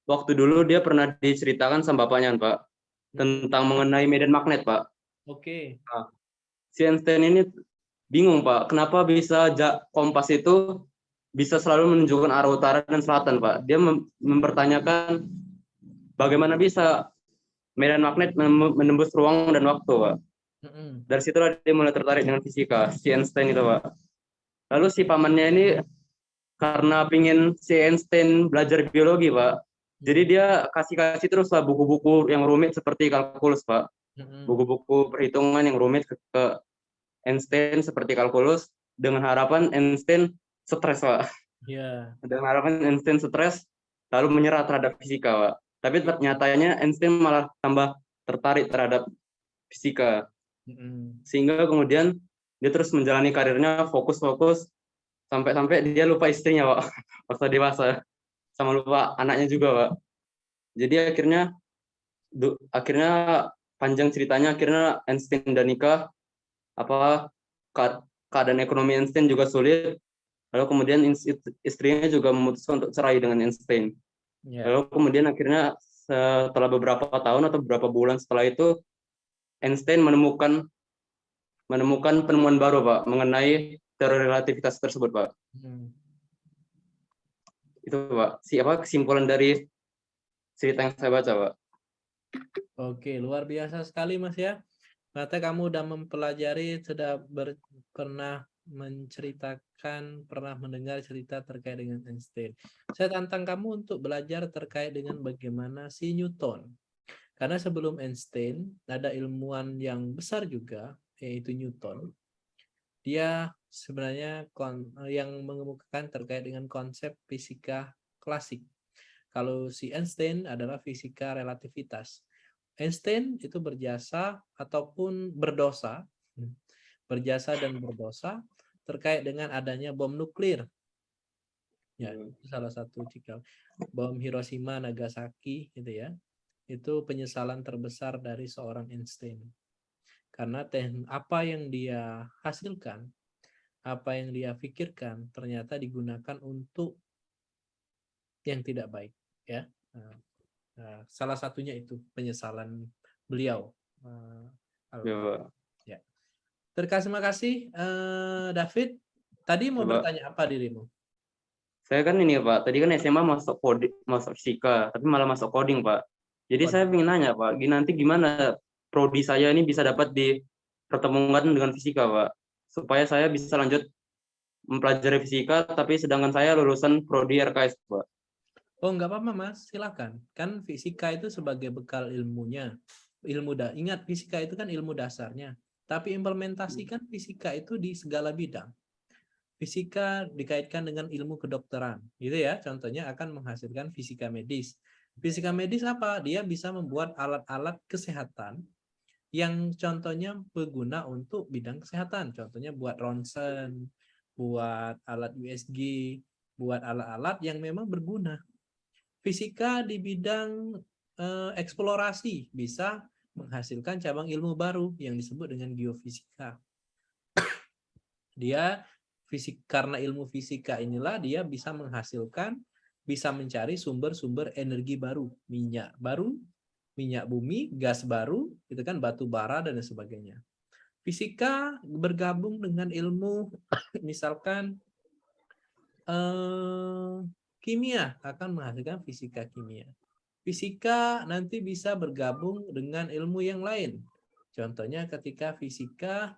Speaker 9: waktu dulu dia pernah diceritakan sama bapaknya, Pak, tentang mengenai medan magnet, Pak.
Speaker 1: Oke.
Speaker 9: Nah, si Einstein ini bingung, Pak, kenapa bisa kompas itu bisa selalu menunjukkan arah utara dan selatan, Pak. Dia mempertanyakan bagaimana bisa medan magnet menembus ruang dan waktu, Pak. Dari situlah dia mulai tertarik dengan fisika, si Einstein itu, Pak. Lalu si pamannya ini karena pingin si Einstein belajar biologi, Pak. Jadi dia kasih terus lah buku-buku yang rumit seperti kalkulus, Pak. Buku-buku perhitungan yang rumit ke Einstein seperti kalkulus, dengan harapan Einstein stres, Pak. Dengan harapan Einstein stres lalu menyerah terhadap fisika, Pak. Tapi nyatanya Einstein malah tambah tertarik terhadap fisika. Sehingga kemudian dia terus menjalani karirnya fokus-fokus sampai dia lupa istrinya, Pak, waktu dewasa, sama lupa anaknya juga, Pak. Jadi akhirnya panjang ceritanya, akhirnya Einstein udah nikah, keadaan ekonomi Einstein juga sulit, lalu kemudian istrinya juga memutuskan untuk cerai dengan Einstein. Lalu kemudian akhirnya setelah beberapa tahun atau beberapa bulan setelah itu Einstein menemukan penemuan baru, Pak, mengenai teori relativitas tersebut, Pak. Itu, Pak, kesimpulan dari cerita yang saya baca, Pak.
Speaker 1: Oke, luar biasa sekali, Mas ya. Ternyata kamu udah mempelajari, sudah pernah menceritakan, pernah mendengar cerita terkait dengan Einstein. Saya tantang kamu untuk belajar terkait dengan bagaimana si Newton. Karena sebelum Einstein, ada ilmuwan yang besar juga, yaitu Newton. Dia sebenarnya yang mengemukakan terkait dengan konsep fisika klasik. Kalau si Einstein adalah fisika relativitas. Einstein itu berjasa ataupun berdosa dan berdosa terkait dengan adanya bom nuklir. Ya, itu salah satu cikal. Bom Hiroshima, Nagasaki gitu ya. Itu penyesalan terbesar dari seorang Einstein. Karena apa yang dia hasilkan, apa yang dia pikirkan ternyata digunakan untuk yang tidak baik, ya. Salah satunya itu penyesalan beliau. Ya. Terima kasih David. Tadi mau bertanya apa dirimu?
Speaker 9: Saya kan ini Pak, tadi kan SMA masuk fisika, tapi malah masuk coding Pak. Jadi saya ingin nanya Pak, nanti gimana prodi saya ini bisa dapat dipertemukan dengan fisika Pak, supaya saya bisa lanjut mempelajari fisika, tapi sedangkan saya lulusan prodi RKS Pak.
Speaker 1: Oh, nggak apa-apa Mas, silakan. Kan fisika itu sebagai bekal ilmunya. Ingat, fisika itu kan ilmu dasarnya. Tapi implementasikan fisika itu di segala bidang. Fisika dikaitkan dengan ilmu kedokteran, gitu ya. Contohnya akan menghasilkan fisika medis. Fisika medis apa? Dia bisa membuat alat-alat kesehatan yang contohnya berguna untuk bidang kesehatan. Contohnya buat ronsen, buat alat USG, buat alat-alat yang memang berguna. Fisika di bidang eksplorasi bisa menghasilkan cabang ilmu baru yang disebut dengan geofisika. Karena ilmu fisika inilah dia bisa menghasilkan, bisa mencari sumber-sumber energi baru, minyak bumi, gas baru, itu kan batu bara dan sebagainya. Fisika bergabung dengan ilmu misalkan kimia, akan menghasilkan fisika kimia. Fisika nanti bisa bergabung dengan ilmu yang lain. Contohnya ketika fisika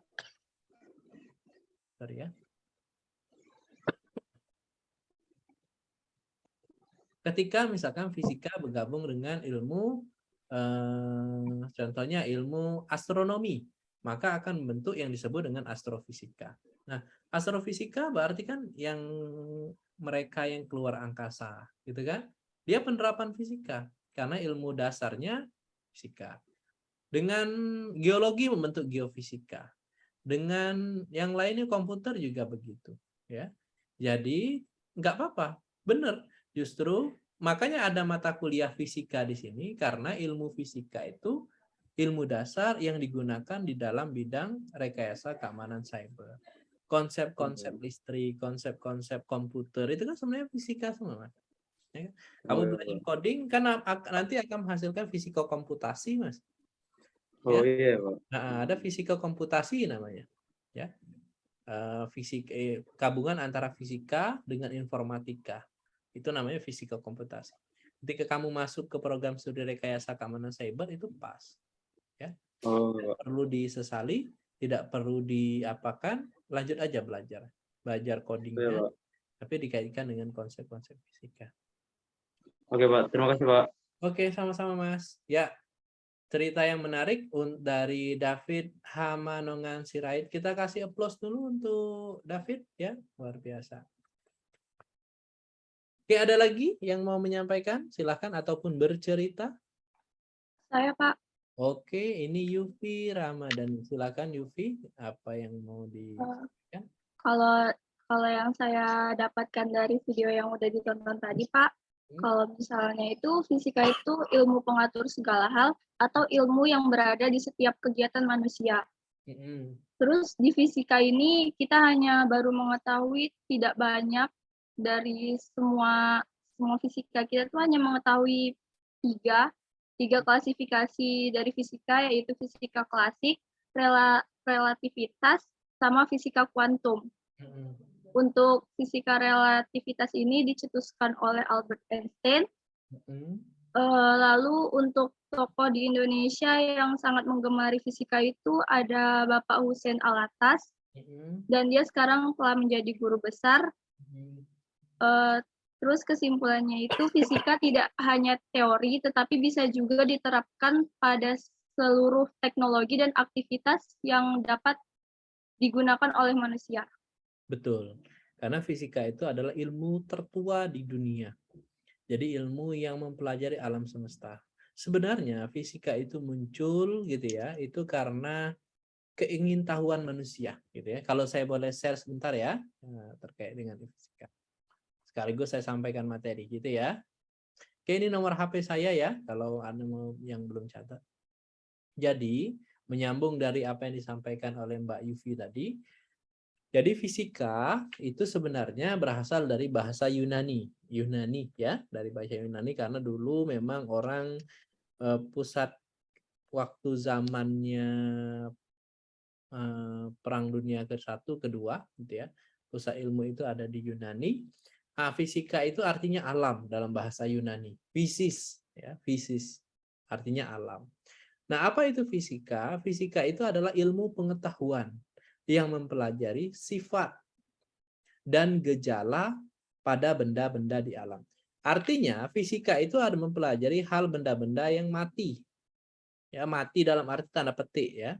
Speaker 1: ketika misalkan fisika bergabung dengan ilmu contohnya ilmu astronomi, maka akan membentuk yang disebut dengan astrofisika. Nah, astrofisika berarti kan yang mereka yang keluar angkasa, gitu kan? Dia penerapan fisika karena ilmu dasarnya fisika. Dengan geologi membentuk geofisika. Dengan yang lainnya komputer juga begitu, ya. Jadi nggak apa-apa, benar. Justru makanya ada mata kuliah fisika di sini karena ilmu fisika itu ilmu dasar yang digunakan di dalam bidang rekayasa keamanan cyber. Konsep-konsep listrik, konsep-konsep komputer itu kan sebenarnya fisika semua. Ya. Kamu belajar coding kan nanti akan menghasilkan fisika komputasi, Mas.
Speaker 9: Oh iya Pak.
Speaker 1: Nah, ada fisika komputasi namanya, ya. Gabungan antara fisika dengan informatika. Itu namanya fisika komputasi. Ketika kamu masuk ke program studi rekayasa keamanan cyber itu pas, ya. Tidak perlu disesali, tidak perlu diapakan, lanjut aja belajar codingnya, tapi dikaitkan dengan konsep-konsep fisika.
Speaker 9: Oke Pak, terima kasih Pak.
Speaker 1: Oke, sama-sama Mas. Ya. Cerita yang menarik dari David Hamanongan Sirait. Kita kasih applause dulu untuk David, ya, luar biasa. Oke, ada lagi yang mau menyampaikan? Silahkan ataupun bercerita.
Speaker 6: Saya Pak.
Speaker 1: Oke, ini Yufi Ramadan. Silakan Yufi, apa yang mau disampaikan?
Speaker 6: Kalau yang saya dapatkan dari video yang udah ditonton tadi Pak, kalau misalnya itu fisika itu ilmu pengatur segala hal atau ilmu yang berada di setiap kegiatan manusia. Terus di fisika ini kita hanya baru mengetahui tidak banyak dari semua fisika. Kita tuh hanya mengetahui tiga klasifikasi dari fisika, yaitu fisika klasik, relativitas, sama fisika kuantum. Untuk fisika relativitas ini dicetuskan oleh Albert Einstein. Lalu untuk tokoh di Indonesia yang sangat menggemari fisika itu ada Bapak Hussein Alatas, dan dia sekarang telah menjadi guru besar. Terus kesimpulannya itu fisika tidak hanya teori, tetapi bisa juga diterapkan pada seluruh teknologi dan aktivitas yang dapat digunakan oleh manusia.
Speaker 1: Betul, karena fisika itu adalah ilmu tertua di dunia. Jadi ilmu yang mempelajari alam semesta. Sebenarnya fisika itu muncul gitu ya, itu karena keingintahuan manusia gitu ya. Kalau saya boleh share sebentar ya terkait dengan fisika. Sekaligus saya sampaikan materi gitu ya. Oke, ini nomor HP saya ya kalau ada yang belum catat. Jadi, menyambung dari apa yang disampaikan oleh Mbak Yufi tadi. Jadi fisika itu sebenarnya berasal dari bahasa Yunani. Yunani ya, dari bahasa Yunani karena dulu memang orang pusat waktu zamannya Perang Dunia ke-1, kedua, gitu ya. Pusat ilmu itu ada di Yunani. Fisika itu artinya alam dalam bahasa Yunani. Physis, ya, physis artinya alam. Nah, apa itu fisika? Fisika itu adalah ilmu pengetahuan yang mempelajari sifat dan gejala pada benda-benda di alam. Artinya, fisika itu ada mempelajari hal benda-benda yang mati. Ya, mati dalam arti tanda petik ya.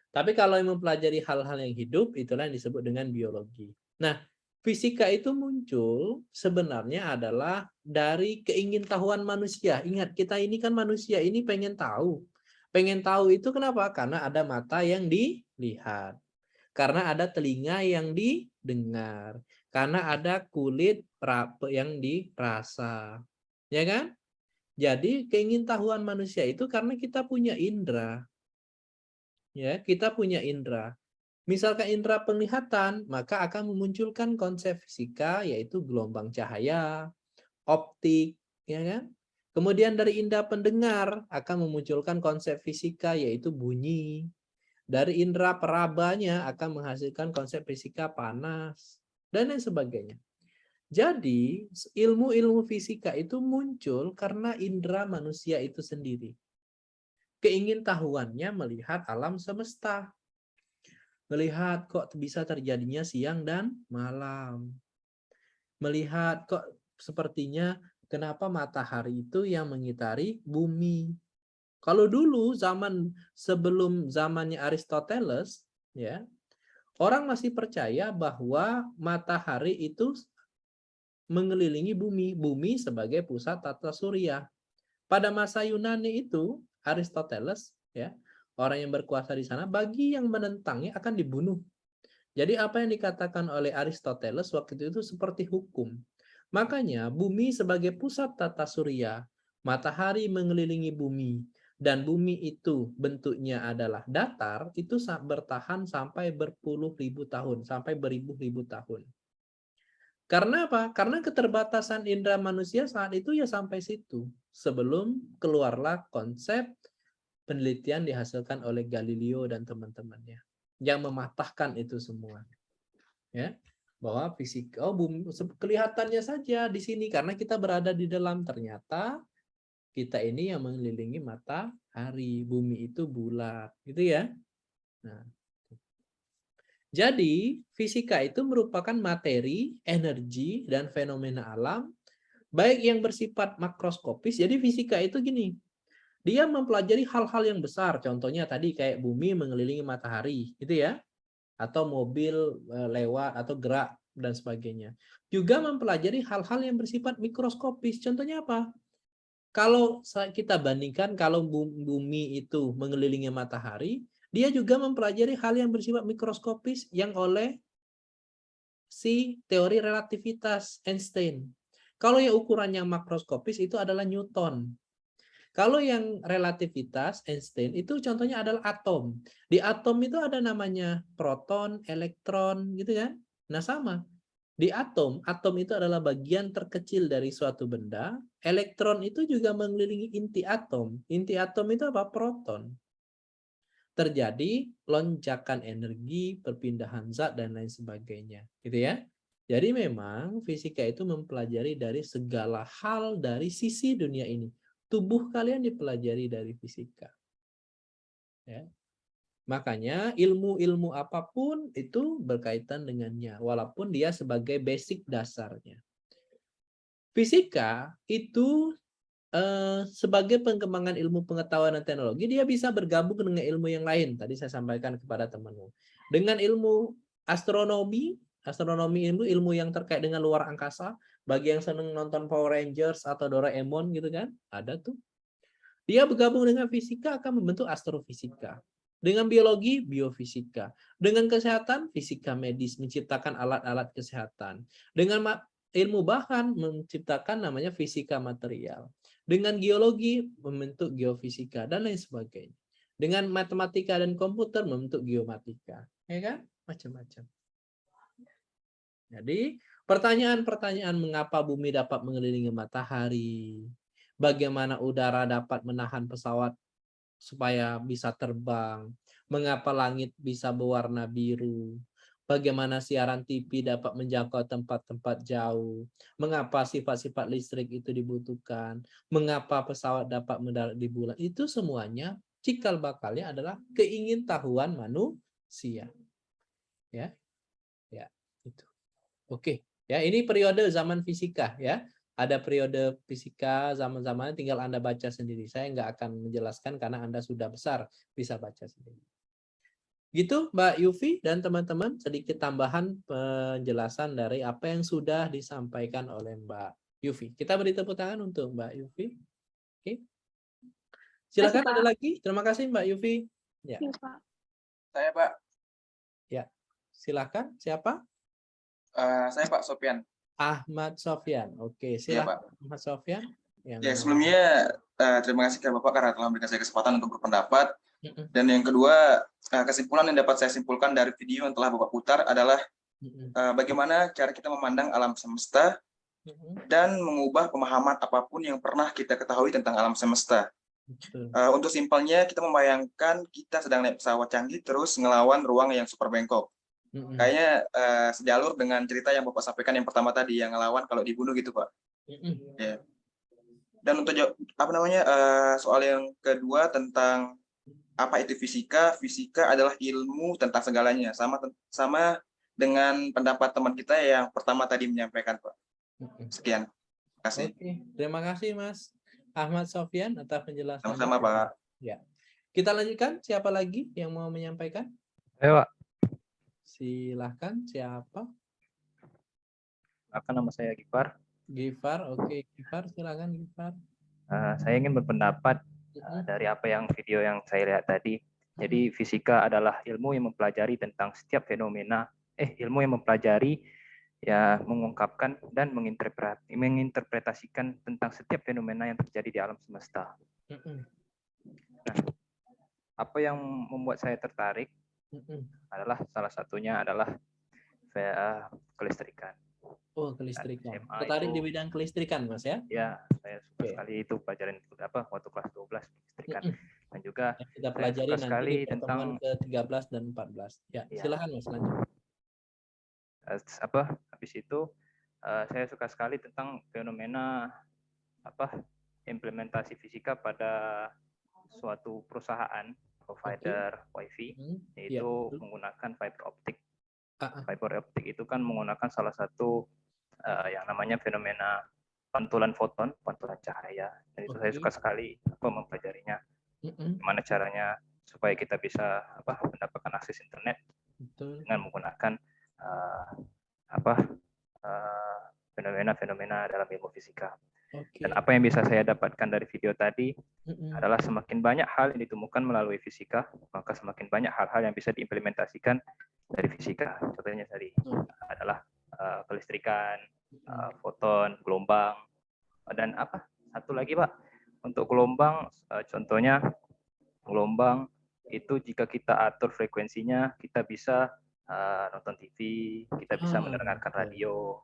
Speaker 1: Tapi kalau yang mempelajari hal-hal yang hidup, itulah yang disebut dengan biologi. Nah, fisika itu muncul sebenarnya adalah dari keingintahuan manusia. Ingat, kita ini kan manusia, ini pengen tahu. Pengen tahu itu kenapa? Karena ada mata yang dilihat. Karena ada telinga yang didengar. Karena ada kulit yang dirasa. Ya kan? Jadi keingintahuan manusia itu karena kita punya indera. Ya, kita punya indera. Misalkan indera penglihatan, maka akan memunculkan konsep fisika yaitu gelombang cahaya, optik, ya kan? Kemudian dari indera pendengar akan memunculkan konsep fisika yaitu bunyi. Dari indera perabanya akan menghasilkan konsep fisika panas dan lain sebagainya. Jadi, ilmu-ilmu fisika itu muncul karena indera manusia itu sendiri. Keingintahuannya melihat alam semesta. Melihat kok bisa terjadinya siang dan malam. Melihat kok sepertinya kenapa matahari itu yang mengitari bumi. Kalau dulu sebelum zamannya Aristoteles, ya, orang masih percaya bahwa matahari itu mengelilingi bumi, bumi sebagai pusat tata surya. Pada masa Yunani itu, Aristoteles, ya, orang yang berkuasa di sana, bagi yang menentangnya akan dibunuh. Jadi apa yang dikatakan oleh Aristoteles waktu itu seperti hukum. Makanya bumi sebagai pusat tata surya, matahari mengelilingi bumi, dan bumi itu bentuknya adalah datar, itu bertahan sampai berpuluh-ribu tahun, sampai beribu-ribu tahun. Karena apa? Karena keterbatasan indera manusia saat itu ya sampai situ. Sebelum keluarlah konsep penelitian dihasilkan oleh Galileo dan teman-temannya yang mematahkan itu semua. Ya, bahwa fisika bumi kelihatannya saja di sini karena kita berada di dalam, ternyata kita ini yang mengelilingi matahari, bumi itu bulat, gitu ya. Nah, jadi fisika itu merupakan materi, energi, dan fenomena alam, baik yang bersifat makroskopis. Jadi fisika itu gini, dia mempelajari hal-hal yang besar, contohnya tadi kayak bumi mengelilingi matahari, gitu ya, atau mobil lewat atau gerak dan sebagainya. Juga mempelajari hal-hal yang bersifat mikroskopis, contohnya apa? Kalau kita bandingkan kalau bumi itu mengelilingi matahari, dia juga mempelajari hal yang bersifat mikroskopis yang oleh si teori relativitas Einstein. Kalau yang ukurannya makroskopis itu adalah Newton. Kalau yang relativitas Einstein itu contohnya adalah atom. Di atom itu ada namanya proton, elektron, gitu kan? Nah sama. Di atom itu adalah bagian terkecil dari suatu benda. Elektron itu juga mengelilingi inti atom. Inti atom itu apa? Proton. Terjadi lonjakan energi, perpindahan zat, dan lain sebagainya. Gitu ya. Jadi memang fisika itu mempelajari dari segala hal dari sisi dunia ini. Tubuh kalian dipelajari dari fisika. Ya. Makanya ilmu-ilmu apapun itu berkaitan dengannya, walaupun dia sebagai basic dasarnya. Fisika itu sebagai pengembangan ilmu pengetahuan dan teknologi, dia bisa bergabung dengan ilmu yang lain. Tadi saya sampaikan kepada temanmu. Dengan ilmu astronomi ilmu yang terkait dengan luar angkasa, bagi yang senang nonton Power Rangers atau Doraemon gitu kan, ada tuh. Dia bergabung dengan fisika akan membentuk astrofisika. Dengan biologi, biofisika. Dengan kesehatan, fisika medis, menciptakan alat-alat kesehatan. Dengan ilmu bahan, menciptakan namanya fisika material. Dengan geologi, membentuk geofisika, dan lain sebagainya. Dengan matematika dan komputer, membentuk geomatika. Ya kan? Macam-macam. Jadi, pertanyaan-pertanyaan mengapa bumi dapat mengelilingi matahari, bagaimana udara dapat menahan pesawat supaya bisa terbang, mengapa langit bisa berwarna biru, bagaimana siaran TV dapat menjangkau tempat-tempat jauh, mengapa sifat-sifat listrik itu dibutuhkan, mengapa pesawat dapat mendarat di bulan, itu semuanya cikal bakalnya adalah keingintahuan manusia. Ya. Ya, itu. Oke, ya ini periode zaman fisika ya. Ada periode fisika zaman-zaman, tinggal Anda baca sendiri. Saya nggak akan menjelaskan karena Anda sudah besar, bisa baca sendiri. Gitu Mbak Yufi dan teman-teman, sedikit tambahan penjelasan dari apa yang sudah disampaikan oleh Mbak Yufi. Kita beri tepuk tangan untuk Mbak Yufi. Oke. Silakan ada lagi. Terima kasih Mbak Yufi. Ya.
Speaker 12: Saya Pak.
Speaker 1: Ya. Silakan. Siapa?
Speaker 12: Saya Pak Sofyan.
Speaker 1: Ahmad Sofyan. Oke,
Speaker 12: Iya,
Speaker 1: silakan
Speaker 12: Pak.
Speaker 1: Ahmad Sofyan.
Speaker 12: Ya, sebelumnya terima kasih ke Bapak karena telah memberikan saya kesempatan untuk berpendapat. Dan yang kedua, kesimpulan yang dapat saya simpulkan dari video yang telah Bapak putar adalah bagaimana cara kita memandang alam semesta dan mengubah pemahaman apapun yang pernah kita ketahui tentang alam semesta. Untuk simpelnya, kita membayangkan kita sedang naik pesawat canggih terus ngelawan ruang yang super bengkok. Kayaknya sejalur dengan cerita yang Bapak sampaikan yang pertama tadi, yang ngelawan kalau dibunuh gitu, Pak. Ya. Dan untuk soal yang kedua tentang apa itu fisika, fisika adalah ilmu tentang segalanya, sama dengan pendapat teman kita yang pertama tadi menyampaikan, Pak. Sekian. Terima kasih.
Speaker 1: Oke, terima kasih Mas Ahmad Sofyan atas penjelasannya.
Speaker 12: Sama-sama, Pak.
Speaker 1: Ya. Kita lanjutkan, siapa lagi yang mau menyampaikan?
Speaker 18: Ayo, Pak.
Speaker 1: Silahkan, siapa?
Speaker 18: Nama saya Gifar.
Speaker 1: Gifar, oke. Gifar, silakan Gifar.
Speaker 18: Saya ingin berpendapat dari apa yang video yang saya lihat tadi. Jadi fisika adalah ilmu yang mempelajari tentang setiap fenomena, ilmu yang mempelajari, ya mengungkapkan dan menginterpretasikan tentang setiap fenomena yang terjadi di alam semesta. Nah, apa yang membuat saya tertarik adalah salah satunya adalah kelistrikan.
Speaker 1: Oh, kelistrikan. Tertarik di bidang kelistrikan, Mas ya?
Speaker 18: Ya, saya suka sekali itu pelajaran waktu kelas 12 kelistrikan. Dan juga
Speaker 1: kita pelajari nanti
Speaker 18: sekali
Speaker 1: di pertemuan ke-13 dan 14. Ya, silakan Mas lanjut.
Speaker 18: Habis itu saya suka sekali tentang fenomena implementasi fisika pada suatu perusahaan provider WiFi, yaitu menggunakan fiber optik. Fiber optik itu kan menggunakan salah satu yang namanya fenomena pantulan foton, pantulan cahaya. Dan itu saya suka sekali mempelajarinya. Gimana caranya supaya kita bisa mendapatkan akses internet dengan menggunakan fenomena-fenomena dalam ilmu fisika. Dan apa yang bisa saya dapatkan dari video tadi adalah semakin banyak hal yang ditemukan melalui fisika, maka semakin banyak hal-hal yang bisa diimplementasikan dari fisika. Contohnya tadi adalah kelistrikan, foton, gelombang, dan satu lagi Pak, untuk gelombang, contohnya gelombang itu jika kita atur frekuensinya, kita bisa nonton TV, kita bisa mendengarkan radio,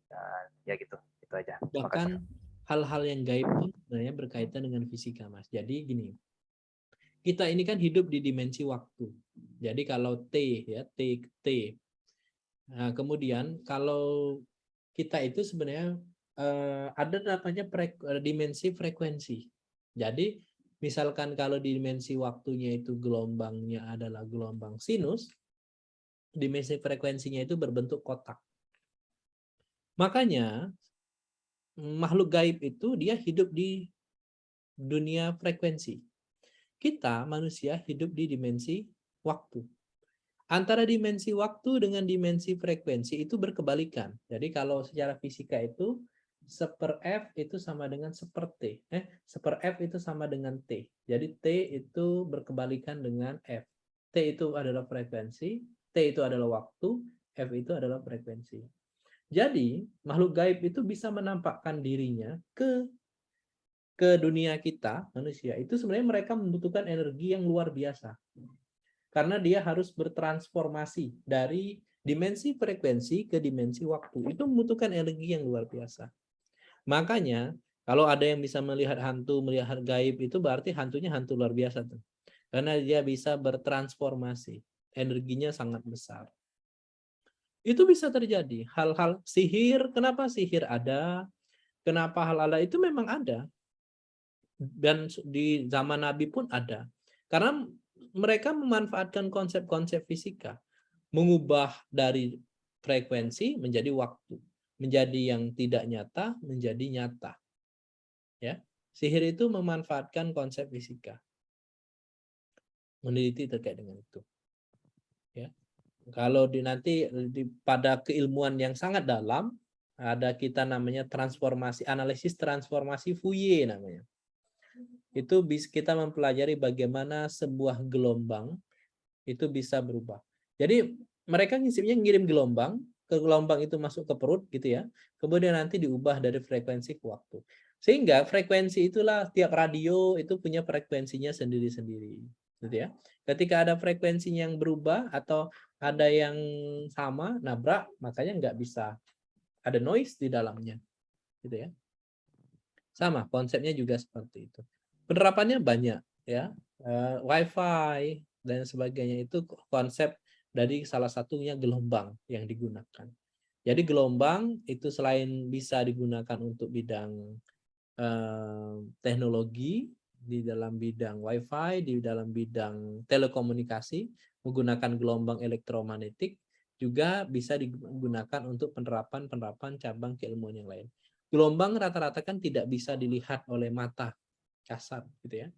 Speaker 18: dan ya gitu, itu aja.
Speaker 1: Bahkan hal-hal yang gaib pun sebenarnya berkaitan dengan fisika, Mas. Jadi gini, kita ini kan hidup di dimensi waktu. Jadi kalau T ya, T. Nah, kemudian kalau kita itu sebenarnya ada namanya dimensi frekuensi. Jadi misalkan kalau dimensi waktunya itu gelombangnya adalah gelombang sinus, dimensi frekuensinya itu berbentuk kotak. Makanya makhluk gaib itu dia hidup di dunia frekuensi. Kita manusia hidup di dimensi waktu. Antara dimensi waktu dengan dimensi frekuensi itu berkebalikan. Jadi kalau secara fisika itu 1/F itu sama dengan 1/T. 1/F itu sama dengan T. Jadi T itu berkebalikan dengan F. T itu adalah frekuensi, T itu adalah waktu, F itu adalah frekuensi. Jadi, makhluk gaib itu bisa menampakkan dirinya ke dunia kita, manusia. Itu sebenarnya mereka membutuhkan energi yang luar biasa. Karena dia harus bertransformasi dari dimensi frekuensi ke dimensi waktu. Itu membutuhkan energi yang luar biasa. Makanya, kalau ada yang bisa melihat hantu, melihat gaib, itu berarti hantunya hantu luar biasa tuh. Karena dia bisa bertransformasi. Energinya sangat besar. Itu bisa terjadi. Hal-hal sihir, kenapa sihir ada? Kenapa hal-hal itu memang ada? Dan di zaman Nabi pun ada. Karena mereka memanfaatkan konsep-konsep fisika. Mengubah dari frekuensi menjadi waktu. Menjadi yang tidak nyata menjadi nyata. Ya, sihir itu memanfaatkan konsep fisika. Meneliti terkait dengan itu. Ya, kalau nanti pada keilmuan yang sangat dalam ada kita namanya transformasi, analisis transformasi Fourier namanya. Itu kita mempelajari bagaimana sebuah gelombang itu bisa berubah. Jadi mereka ngirim gelombang, ke gelombang itu masuk ke perut gitu ya. Kemudian nanti diubah dari frekuensi ke waktu. Sehingga frekuensi itulah tiap radio itu punya frekuensinya sendiri-sendiri, gitu ya. Ketika ada frekuensinya yang berubah atau ada yang sama nabrak, makanya nggak bisa ada noise di dalamnya, gitu ya. Sama konsepnya juga seperti itu. Penerapannya banyak ya, wifi dan sebagainya itu konsep dari salah satunya gelombang yang digunakan. Jadi gelombang itu selain bisa digunakan untuk bidang teknologi, di dalam bidang wifi, di dalam bidang telekomunikasi, menggunakan gelombang elektromagnetik, juga bisa digunakan untuk penerapan cabang keilmuan yang lain. Gelombang rata-rata kan tidak bisa dilihat oleh mata kasar, gitu ya.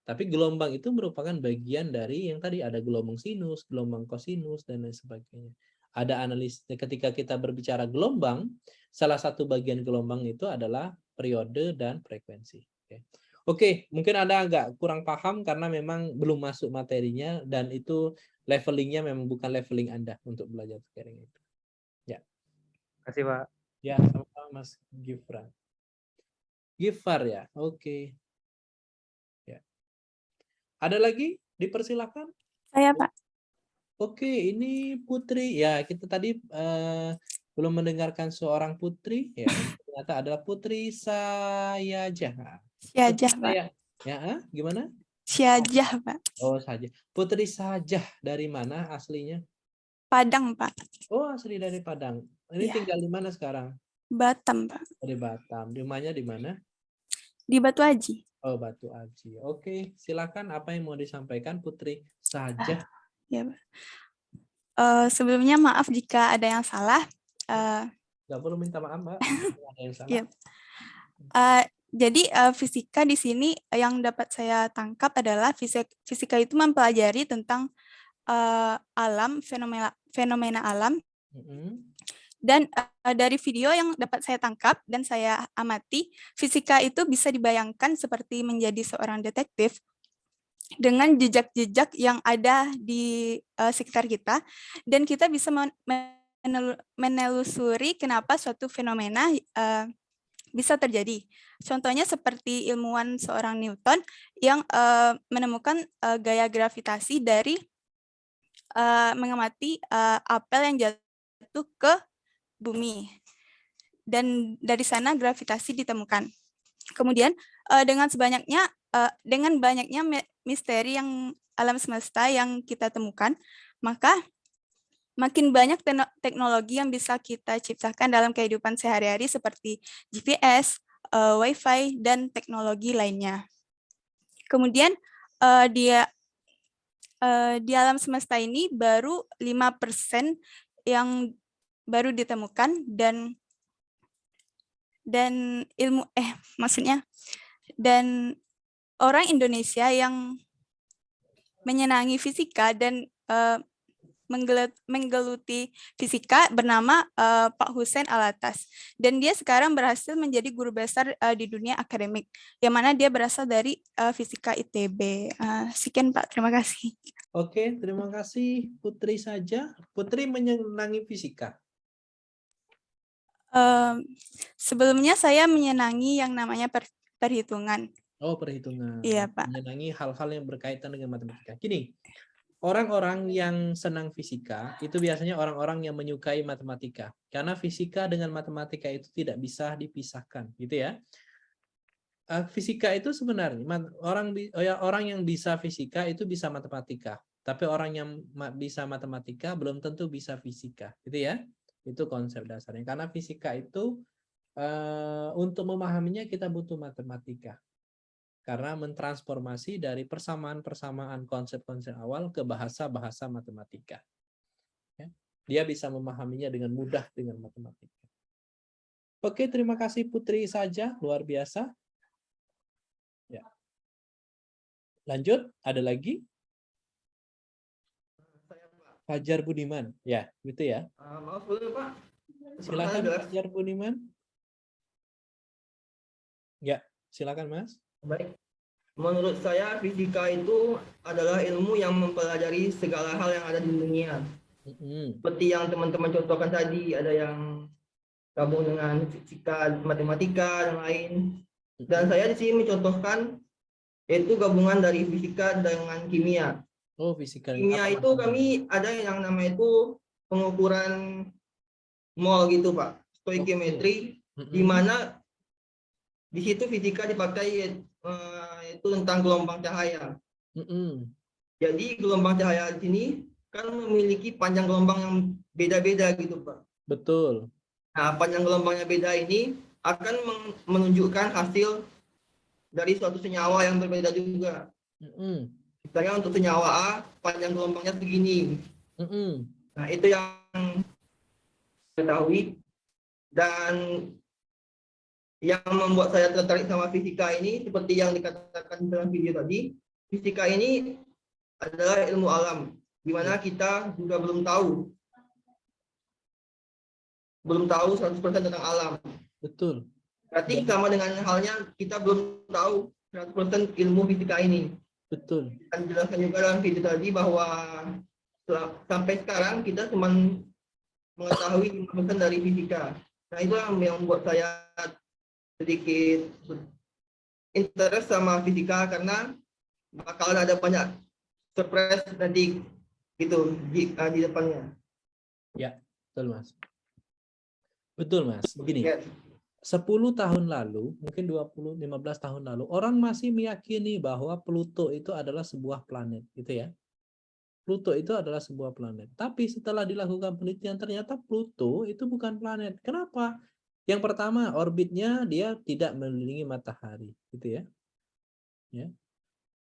Speaker 1: Tapi gelombang itu merupakan bagian dari yang tadi ada gelombang sinus, gelombang kosinus, dan lain sebagainya. Ada analis ketika kita berbicara gelombang, salah satu bagian gelombang itu adalah periode dan frekuensi. Oke, mungkin ada agak kurang paham karena memang belum masuk materinya dan itu levelingnya memang bukan leveling Anda untuk belajar terkait itu. Ya.
Speaker 18: Terima kasih, Pak.
Speaker 1: Ya, sama-sama Mas Gifran. Gifar ya, oke. Ada lagi? Dipersilakan.
Speaker 19: Saya, Pak.
Speaker 1: Oke, ini Putri. Ya, kita tadi belum mendengarkan seorang Putri. Ya, ternyata adalah Putri Sayajah.
Speaker 19: Syajah, Pak.
Speaker 1: Ya, gimana?
Speaker 19: Syajah, Pak.
Speaker 1: Oh, saja. Putri Sajah dari mana aslinya?
Speaker 19: Padang, Pak.
Speaker 1: Oh, asli dari Padang. Ini
Speaker 19: Ya.
Speaker 1: tinggal di mana sekarang?
Speaker 19: Batam, Pak.
Speaker 1: Di Batam. Rumahnya di mana?
Speaker 19: Di Batu Aji.
Speaker 1: Oh, Batu Aji. Oke, silakan apa yang mau disampaikan Putri Sajah.
Speaker 19: Ya, Pak. Sebelumnya maaf jika ada yang salah.
Speaker 1: Nggak perlu minta maaf, Mbak. Ada yang salah.
Speaker 19: Ya. Jadi fisika di sini yang dapat saya tangkap adalah fisika itu mempelajari tentang alam, fenomena alam. Dan dari video yang dapat saya tangkap dan saya amati, fisika itu bisa dibayangkan seperti menjadi seorang detektif dengan jejak-jejak yang ada di sekitar kita, dan kita bisa menelusuri kenapa suatu fenomena bisa terjadi. Contohnya seperti ilmuwan seorang Newton yang menemukan gaya gravitasi dari mengamati apel yang jatuh ke bumi, dan dari sana gravitasi ditemukan. Kemudian dengan banyaknya misteri yang alam semesta yang kita temukan, maka makin banyak teknologi yang bisa kita ciptakan dalam kehidupan sehari-hari seperti GPS, Wi-Fi, dan teknologi lainnya. Kemudian di alam semesta ini baru 5% yang baru ditemukan, dan orang Indonesia yang menyenangi fisika dan menggeluti fisika bernama Pak Hussein Alatas. Dan dia sekarang berhasil menjadi guru besar di dunia akademik, yang mana dia berasal dari fisika ITB. Sekian Pak, terima kasih.
Speaker 1: Oke, terima kasih. Putri saja. Putri menyenangi fisika.
Speaker 19: Sebelumnya saya menyenangi yang namanya perhitungan.
Speaker 1: Oh, perhitungan.
Speaker 19: Iya, Pak.
Speaker 1: Menyenangi hal-hal yang berkaitan dengan matematika. Gini, orang-orang yang senang fisika itu biasanya orang-orang yang menyukai matematika. Karena fisika dengan matematika itu tidak bisa dipisahkan, gitu ya. Fisika itu sebenarnya orang yang bisa fisika itu bisa matematika. Tapi orang yang bisa matematika belum tentu bisa fisika, gitu ya. Itu konsep dasarnya. Karena fisika itu untuk memahaminya kita butuh matematika. Karena mentransformasi dari persamaan-persamaan konsep-konsep awal ke bahasa-bahasa matematika. Ya. Dia bisa memahaminya dengan mudah dengan matematika. Oke, terima kasih Putri saja, luar biasa. Ya. Lanjut, ada lagi? Fajar Budiman, ya, gitu ya.
Speaker 20: Maaf boleh Pak.
Speaker 1: Silakan Fajar Budiman. Ya, silakan Mas.
Speaker 20: Baik. Menurut saya fisika itu adalah ilmu yang mempelajari segala hal yang ada di dunia. Seperti yang teman-teman contohkan tadi, ada yang gabung dengan fisika, matematika, dan lain. Dan saya di sini mencontohkan yaitu gabungan dari fisika dengan kimia.
Speaker 1: Oh, fisika.
Speaker 20: Kimia itu kami ada yang namanya itu pengukuran mol gitu Pak, stoikiometri, di mana di situ fisika dipakai itu tentang gelombang cahaya. Jadi gelombang cahaya di sini kan memiliki panjang gelombang yang beda-beda gitu Pak.
Speaker 1: Betul.
Speaker 20: Nah, panjang gelombangnya beda ini akan menunjukkan hasil dari suatu senyawa yang berbeda juga. Misalnya untuk senyawa A, panjang gelombangnya segini. Nah, itu yang ketahui. Dan yang membuat saya tertarik sama fisika ini, seperti yang dikatakan dalam video tadi, fisika ini adalah ilmu alam, di mana kita juga belum tahu 100% tentang alam.
Speaker 1: Betul.
Speaker 20: Berarti sama dengan halnya kita belum tahu 100% ilmu fisika ini.
Speaker 1: Betul.
Speaker 20: Dan jelaskan juga dalam video tadi bahwa sampai sekarang kita cuma mengetahui 5% dari fisika. Nah, itu yang membuat saya sedikit interest sama fisika, karena bakal ada banyak surprise nanti gitu di depannya.
Speaker 1: Ya, betul Mas. Betul Mas. Begini. 10 tahun lalu, mungkin 15 tahun lalu, orang masih meyakini bahwa Pluto itu adalah sebuah planet, gitu ya. Pluto itu adalah sebuah planet. Tapi setelah dilakukan penelitian ternyata Pluto itu bukan planet. Kenapa? Yang pertama, orbitnya dia tidak mengelilingi matahari, gitu ya. Ya.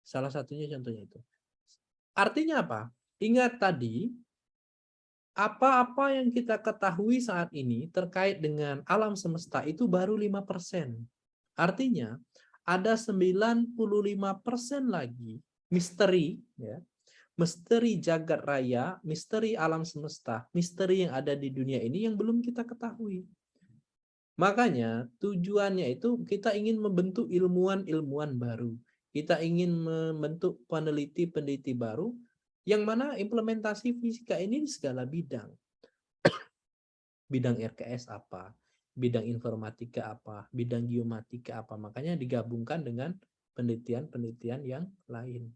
Speaker 1: Salah satunya contohnya itu. Artinya apa? Ingat tadi, apa-apa yang kita ketahui saat ini terkait dengan alam semesta itu baru 5%. Artinya, ada 95% lagi misteri, ya. Misteri jagat raya, misteri alam semesta, misteri yang ada di dunia ini yang belum kita ketahui. Makanya tujuannya itu kita ingin membentuk ilmuwan-ilmuwan baru. Kita ingin membentuk peneliti-peneliti baru yang mana implementasi fisika ini di segala bidang. Bidang RKS apa, bidang informatika apa, bidang geomatika apa. Makanya digabungkan dengan penelitian-penelitian yang lain.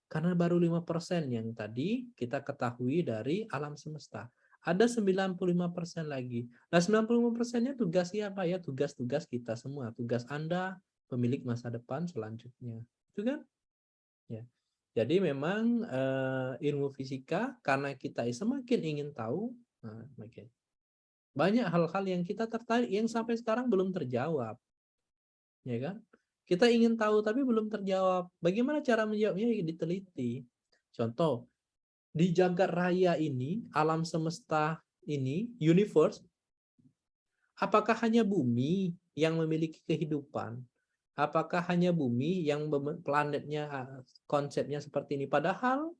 Speaker 1: Karena baru 5% yang tadi kita ketahui dari alam semesta. Ada 95% lagi. Nah, 95%-nya tugas siapa ya? Tugas-tugas kita semua. Tugas Anda, pemilik masa depan selanjutnya. Itu kan? Ya. Jadi memang ilmu fisika, karena kita semakin ingin tahu, makin banyak hal-hal yang kita tertarik, yang sampai sekarang belum terjawab. Ya kan? Kita ingin tahu, tapi belum terjawab. Bagaimana cara menjawabnya? Diteliti. Contoh, di jagat raya ini, alam semesta ini, universe, apakah hanya bumi yang memiliki kehidupan? Apakah hanya bumi yang planetnya konsepnya seperti ini? Padahal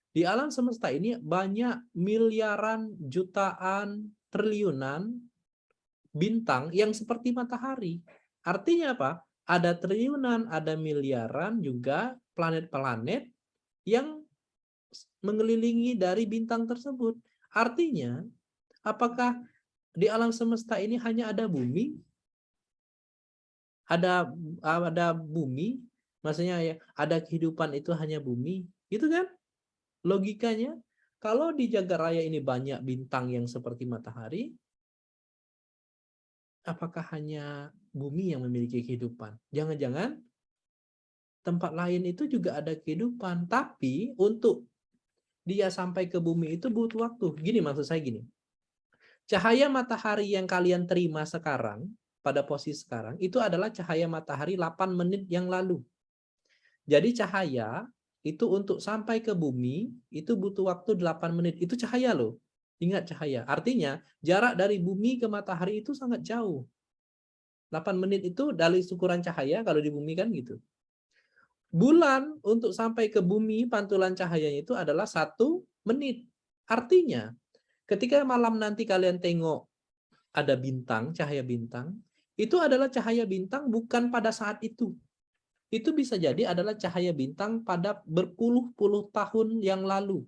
Speaker 1: Di alam semesta ini banyak miliaran, jutaan, triliunan bintang yang seperti matahari. Artinya apa? Ada triliunan, ada miliaran juga planet-planet yang mengelilingi dari bintang tersebut. Artinya, apakah di alam semesta ini hanya ada bumi? Ada bumi? Maksudnya ya, ada kehidupan itu hanya bumi? Gitu kan? Logikanya, kalau di jagat raya ini banyak bintang yang seperti matahari, apakah hanya bumi yang memiliki kehidupan? Jangan-jangan tempat lain itu juga ada kehidupan, tapi untuk dia sampai ke bumi itu butuh waktu. Gini maksud saya gini. Cahaya matahari yang kalian terima sekarang, pada posisi sekarang, itu adalah cahaya matahari 8 menit yang lalu. Jadi cahaya itu untuk sampai ke bumi, itu butuh waktu 8 menit. Itu cahaya loh. Ingat cahaya. Artinya, jarak dari bumi ke matahari itu sangat jauh. 8 menit itu dari ukuran cahaya, kalau di bumi kan gitu. Bulan untuk sampai ke bumi, pantulan cahayanya itu adalah 1 menit. Artinya, ketika malam nanti kalian tengok ada bintang, cahaya bintang, itu adalah cahaya bintang bukan pada saat itu. Itu bisa jadi adalah cahaya bintang pada berpuluh-puluh tahun yang lalu.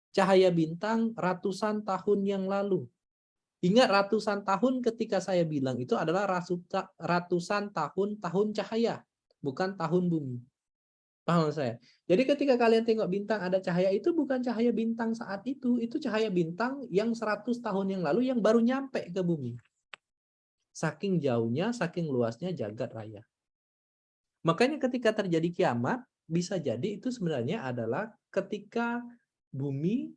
Speaker 1: Cahaya bintang ratusan tahun yang lalu. Ingat ratusan tahun ketika saya bilang itu adalah ratusan tahun cahaya, bukan tahun bumi. Paham saya? Jadi ketika kalian tengok bintang ada cahaya itu bukan cahaya bintang saat itu cahaya bintang yang 100 tahun yang lalu yang baru nyampe ke bumi. Saking jauhnya, saking luasnya jagat raya. Makanya ketika terjadi kiamat, bisa jadi itu sebenarnya adalah ketika bumi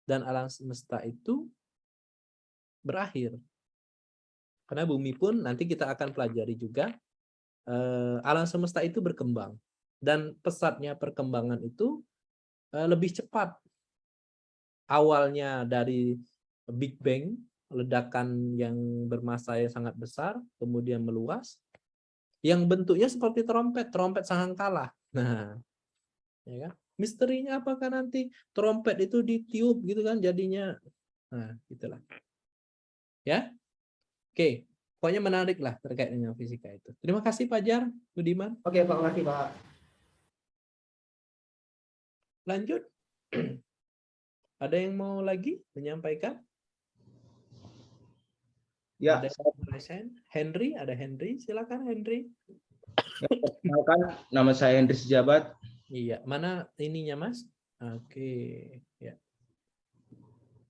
Speaker 1: dan alam semesta itu berakhir. Karena bumi pun nanti kita akan pelajari juga, alam semesta itu berkembang. Dan pesatnya perkembangan itu lebih cepat. Awalnya dari Big Bang, ledakan yang bermassa yang sangat besar, kemudian meluas, yang bentuknya seperti trompet sangkakala. Nah, ya kan? Misterinya apakah nanti trompet itu ditiup gitu kan jadinya. Nah, gitulah. Ya. Oke, pokoknya menarik lah terkait dengan fisika itu. Terima kasih Pak Jar, Budiman.
Speaker 20: Oke, Pak, makasih, Pak.
Speaker 1: Lanjut. Ada yang mau lagi menyampaikan?
Speaker 21: Ya,
Speaker 1: ada Henry, silakan Henry.
Speaker 21: Perkenalkan, nama saya Henry Sejabat.
Speaker 1: Iya, mana ininya Mas? Oke, ya.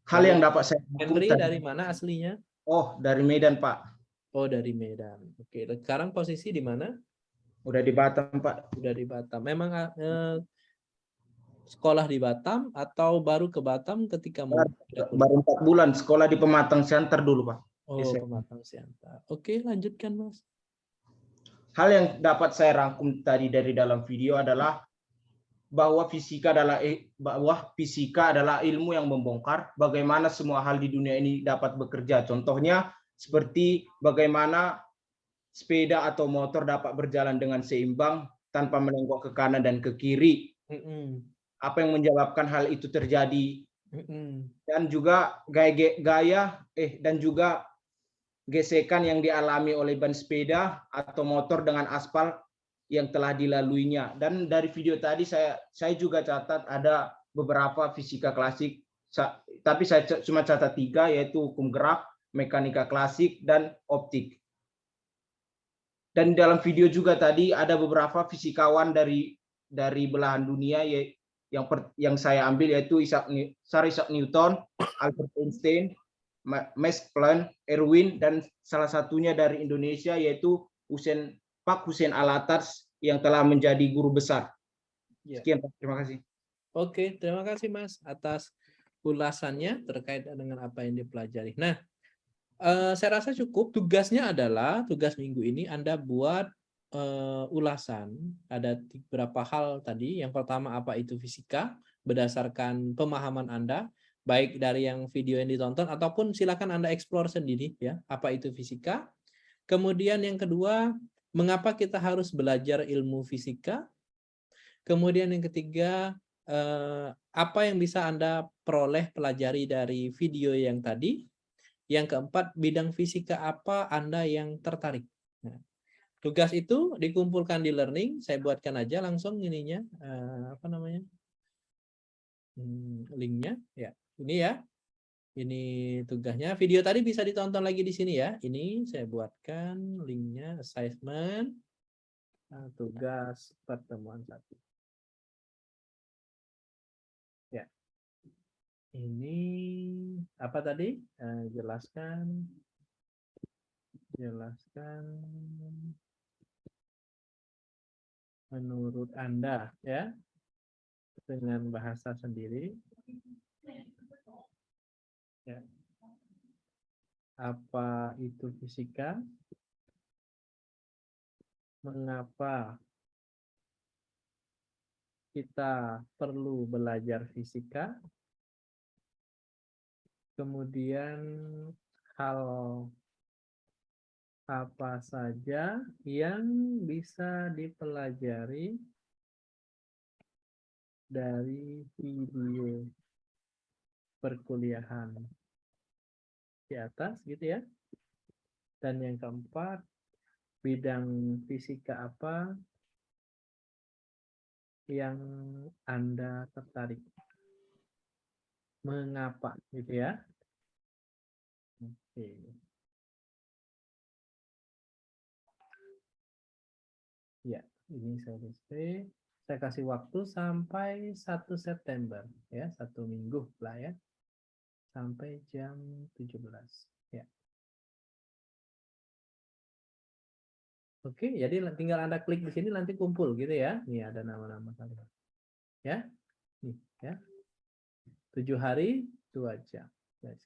Speaker 21: Hal yang dapat saya
Speaker 1: Henry dari mana aslinya?
Speaker 21: Oh, dari Medan, Pak.
Speaker 1: Oh, dari Medan. Oke, sekarang posisi di mana?
Speaker 21: Udah di Batam, Pak.
Speaker 1: Udah di Batam. Memang sekolah di Batam atau baru ke Batam ketika mau?
Speaker 21: Baru 4 bulan sekolah di Pematang Siantar dulu, Pak.
Speaker 1: Oh, Pematang Siantar. Oke, lanjutkan Mas.
Speaker 21: Hal yang dapat saya rangkum tadi dari dalam video adalah bahwa fisika adalah ilmu yang membongkar bagaimana semua hal di dunia ini dapat bekerja. Contohnya seperti bagaimana sepeda atau motor dapat berjalan dengan seimbang tanpa menengok ke kanan dan ke kiri. Apa yang menyebabkan hal itu terjadi? Dan juga dan juga gesekan yang dialami oleh ban sepeda atau motor dengan aspal yang telah dilaluinya. Dan dari video tadi saya juga catat ada beberapa fisika klasik, tapi saya cuma catat 3, yaitu hukum gerak, mekanika klasik, dan optik. Dan dalam video juga tadi ada beberapa fisikawan dari belahan dunia yang saya ambil, yaitu Sir Isaac Newton, Albert Einstein, Max Planck, Erwin, dan salah satunya dari Indonesia yaitu Pak Hussein Alatas yang telah menjadi guru besar. Sekian, Pak. Terima kasih.
Speaker 1: Oke, terima kasih Mas atas ulasannya terkait dengan apa yang dipelajari. Nah, saya rasa cukup. Tugasnya adalah, tugas minggu ini Anda buat ulasan. Ada beberapa hal tadi. Yang pertama, apa itu fisika? Berdasarkan pemahaman Anda, baik dari yang video yang ditonton ataupun silakan Anda explore sendiri ya, apa itu fisika. Kemudian yang kedua, mengapa kita harus belajar ilmu fisika? Kemudian yang ketiga, apa yang bisa Anda peroleh pelajari dari video yang tadi. Yang keempat, bidang fisika apa Anda yang tertarik. Nah, tugas itu dikumpulkan di learning. Saya buatkan aja langsung ininya, apa namanya, linknya. Ya, ini ya. Ini tugasnya. Video tadi bisa ditonton lagi di sini ya. Ini saya buatkan linknya, assignment, tugas pertemuan 1. Ya. Ini apa tadi? Jelaskan menurut Anda ya, dengan bahasa sendiri. Ya. Apa itu fisika? Mengapa kita perlu belajar fisika? Kemudian hal apa saja yang bisa dipelajari dari video perkuliahan di atas gitu ya. Dan yang keempat, bidang fisika apa yang Anda tertarik? Mengapa gitu ya? Oke. Ya, ini saya display. Saya kasih waktu sampai 1 September ya, 1 minggu lah ya. Sampai jam 17 ya. Oke, jadi tinggal Anda klik di sini nanti kumpul gitu ya. Nih ada nama-nama kalian. Ya. Nih ya. 7 hari 2 jam. Ya,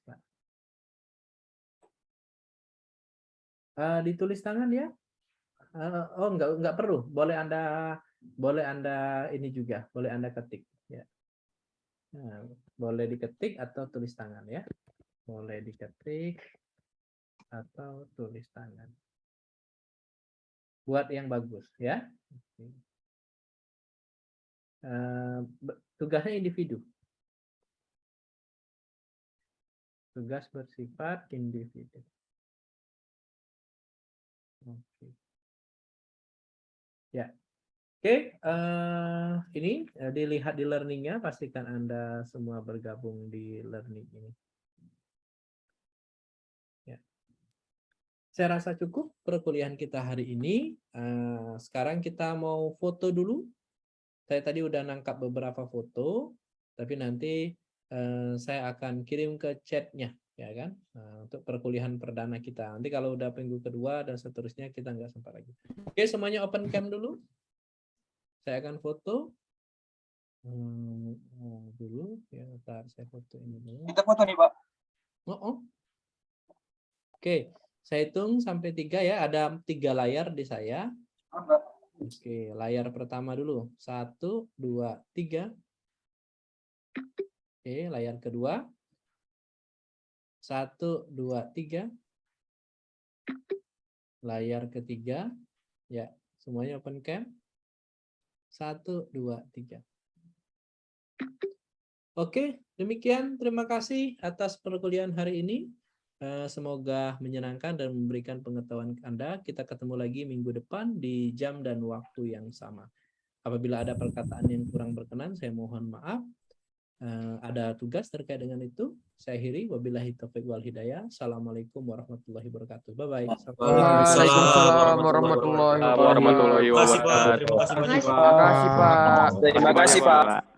Speaker 1: ditulis tangan ya. Oh enggak perlu. Boleh Anda ini juga, boleh Anda ketik ya. Nah, boleh diketik atau tulis tangan ya. Boleh diketik atau tulis tangan. Buat yang bagus ya. Tugasnya individu. Tugas bersifat individu. Oke. Ya. Oke, ini dilihat di learning-nya, pastikan Anda semua bergabung di learning ini. Ya. Saya rasa cukup perkuliahan kita hari ini. Sekarang kita mau foto dulu. Saya tadi udah nangkap beberapa foto, tapi nanti saya akan kirim ke chatnya, ya kan, untuk perkuliahan perdana kita. Nanti kalau udah minggu kedua dan seterusnya kita nggak sempat lagi. Oke, semuanya open cam dulu. Saya akan foto dulu. Ya, ntar saya foto ini dulu.
Speaker 12: Kita foto nih, Pak.
Speaker 1: Oke, saya hitung sampai 3 ya. Ada 3 layar di saya. Oke, layar pertama dulu. 1, 2, 3. Oke, layar kedua. 1, 2, 3. Layar ketiga. Ya, semuanya open cam. 1, 2, 3. Oke, demikian. Terima kasih atas perkuliahan hari ini. Semoga menyenangkan dan memberikan pengetahuan Anda. Kita ketemu lagi minggu depan di jam dan waktu yang sama. Apabila ada perkataan yang kurang berkenan, saya mohon maaf. Ada tugas terkait dengan itu. Saya akhiri. Wabillahi taufiq wal hidayah. Assalamualaikum warahmatullahi wabarakatuh. Bye-bye.
Speaker 2: Waalaikumsalam warahmatullahi wabarakatuh.
Speaker 5: Terima kasih, Pak.
Speaker 2: Terima kasih, Pak.
Speaker 5: Terima kasih, Pak.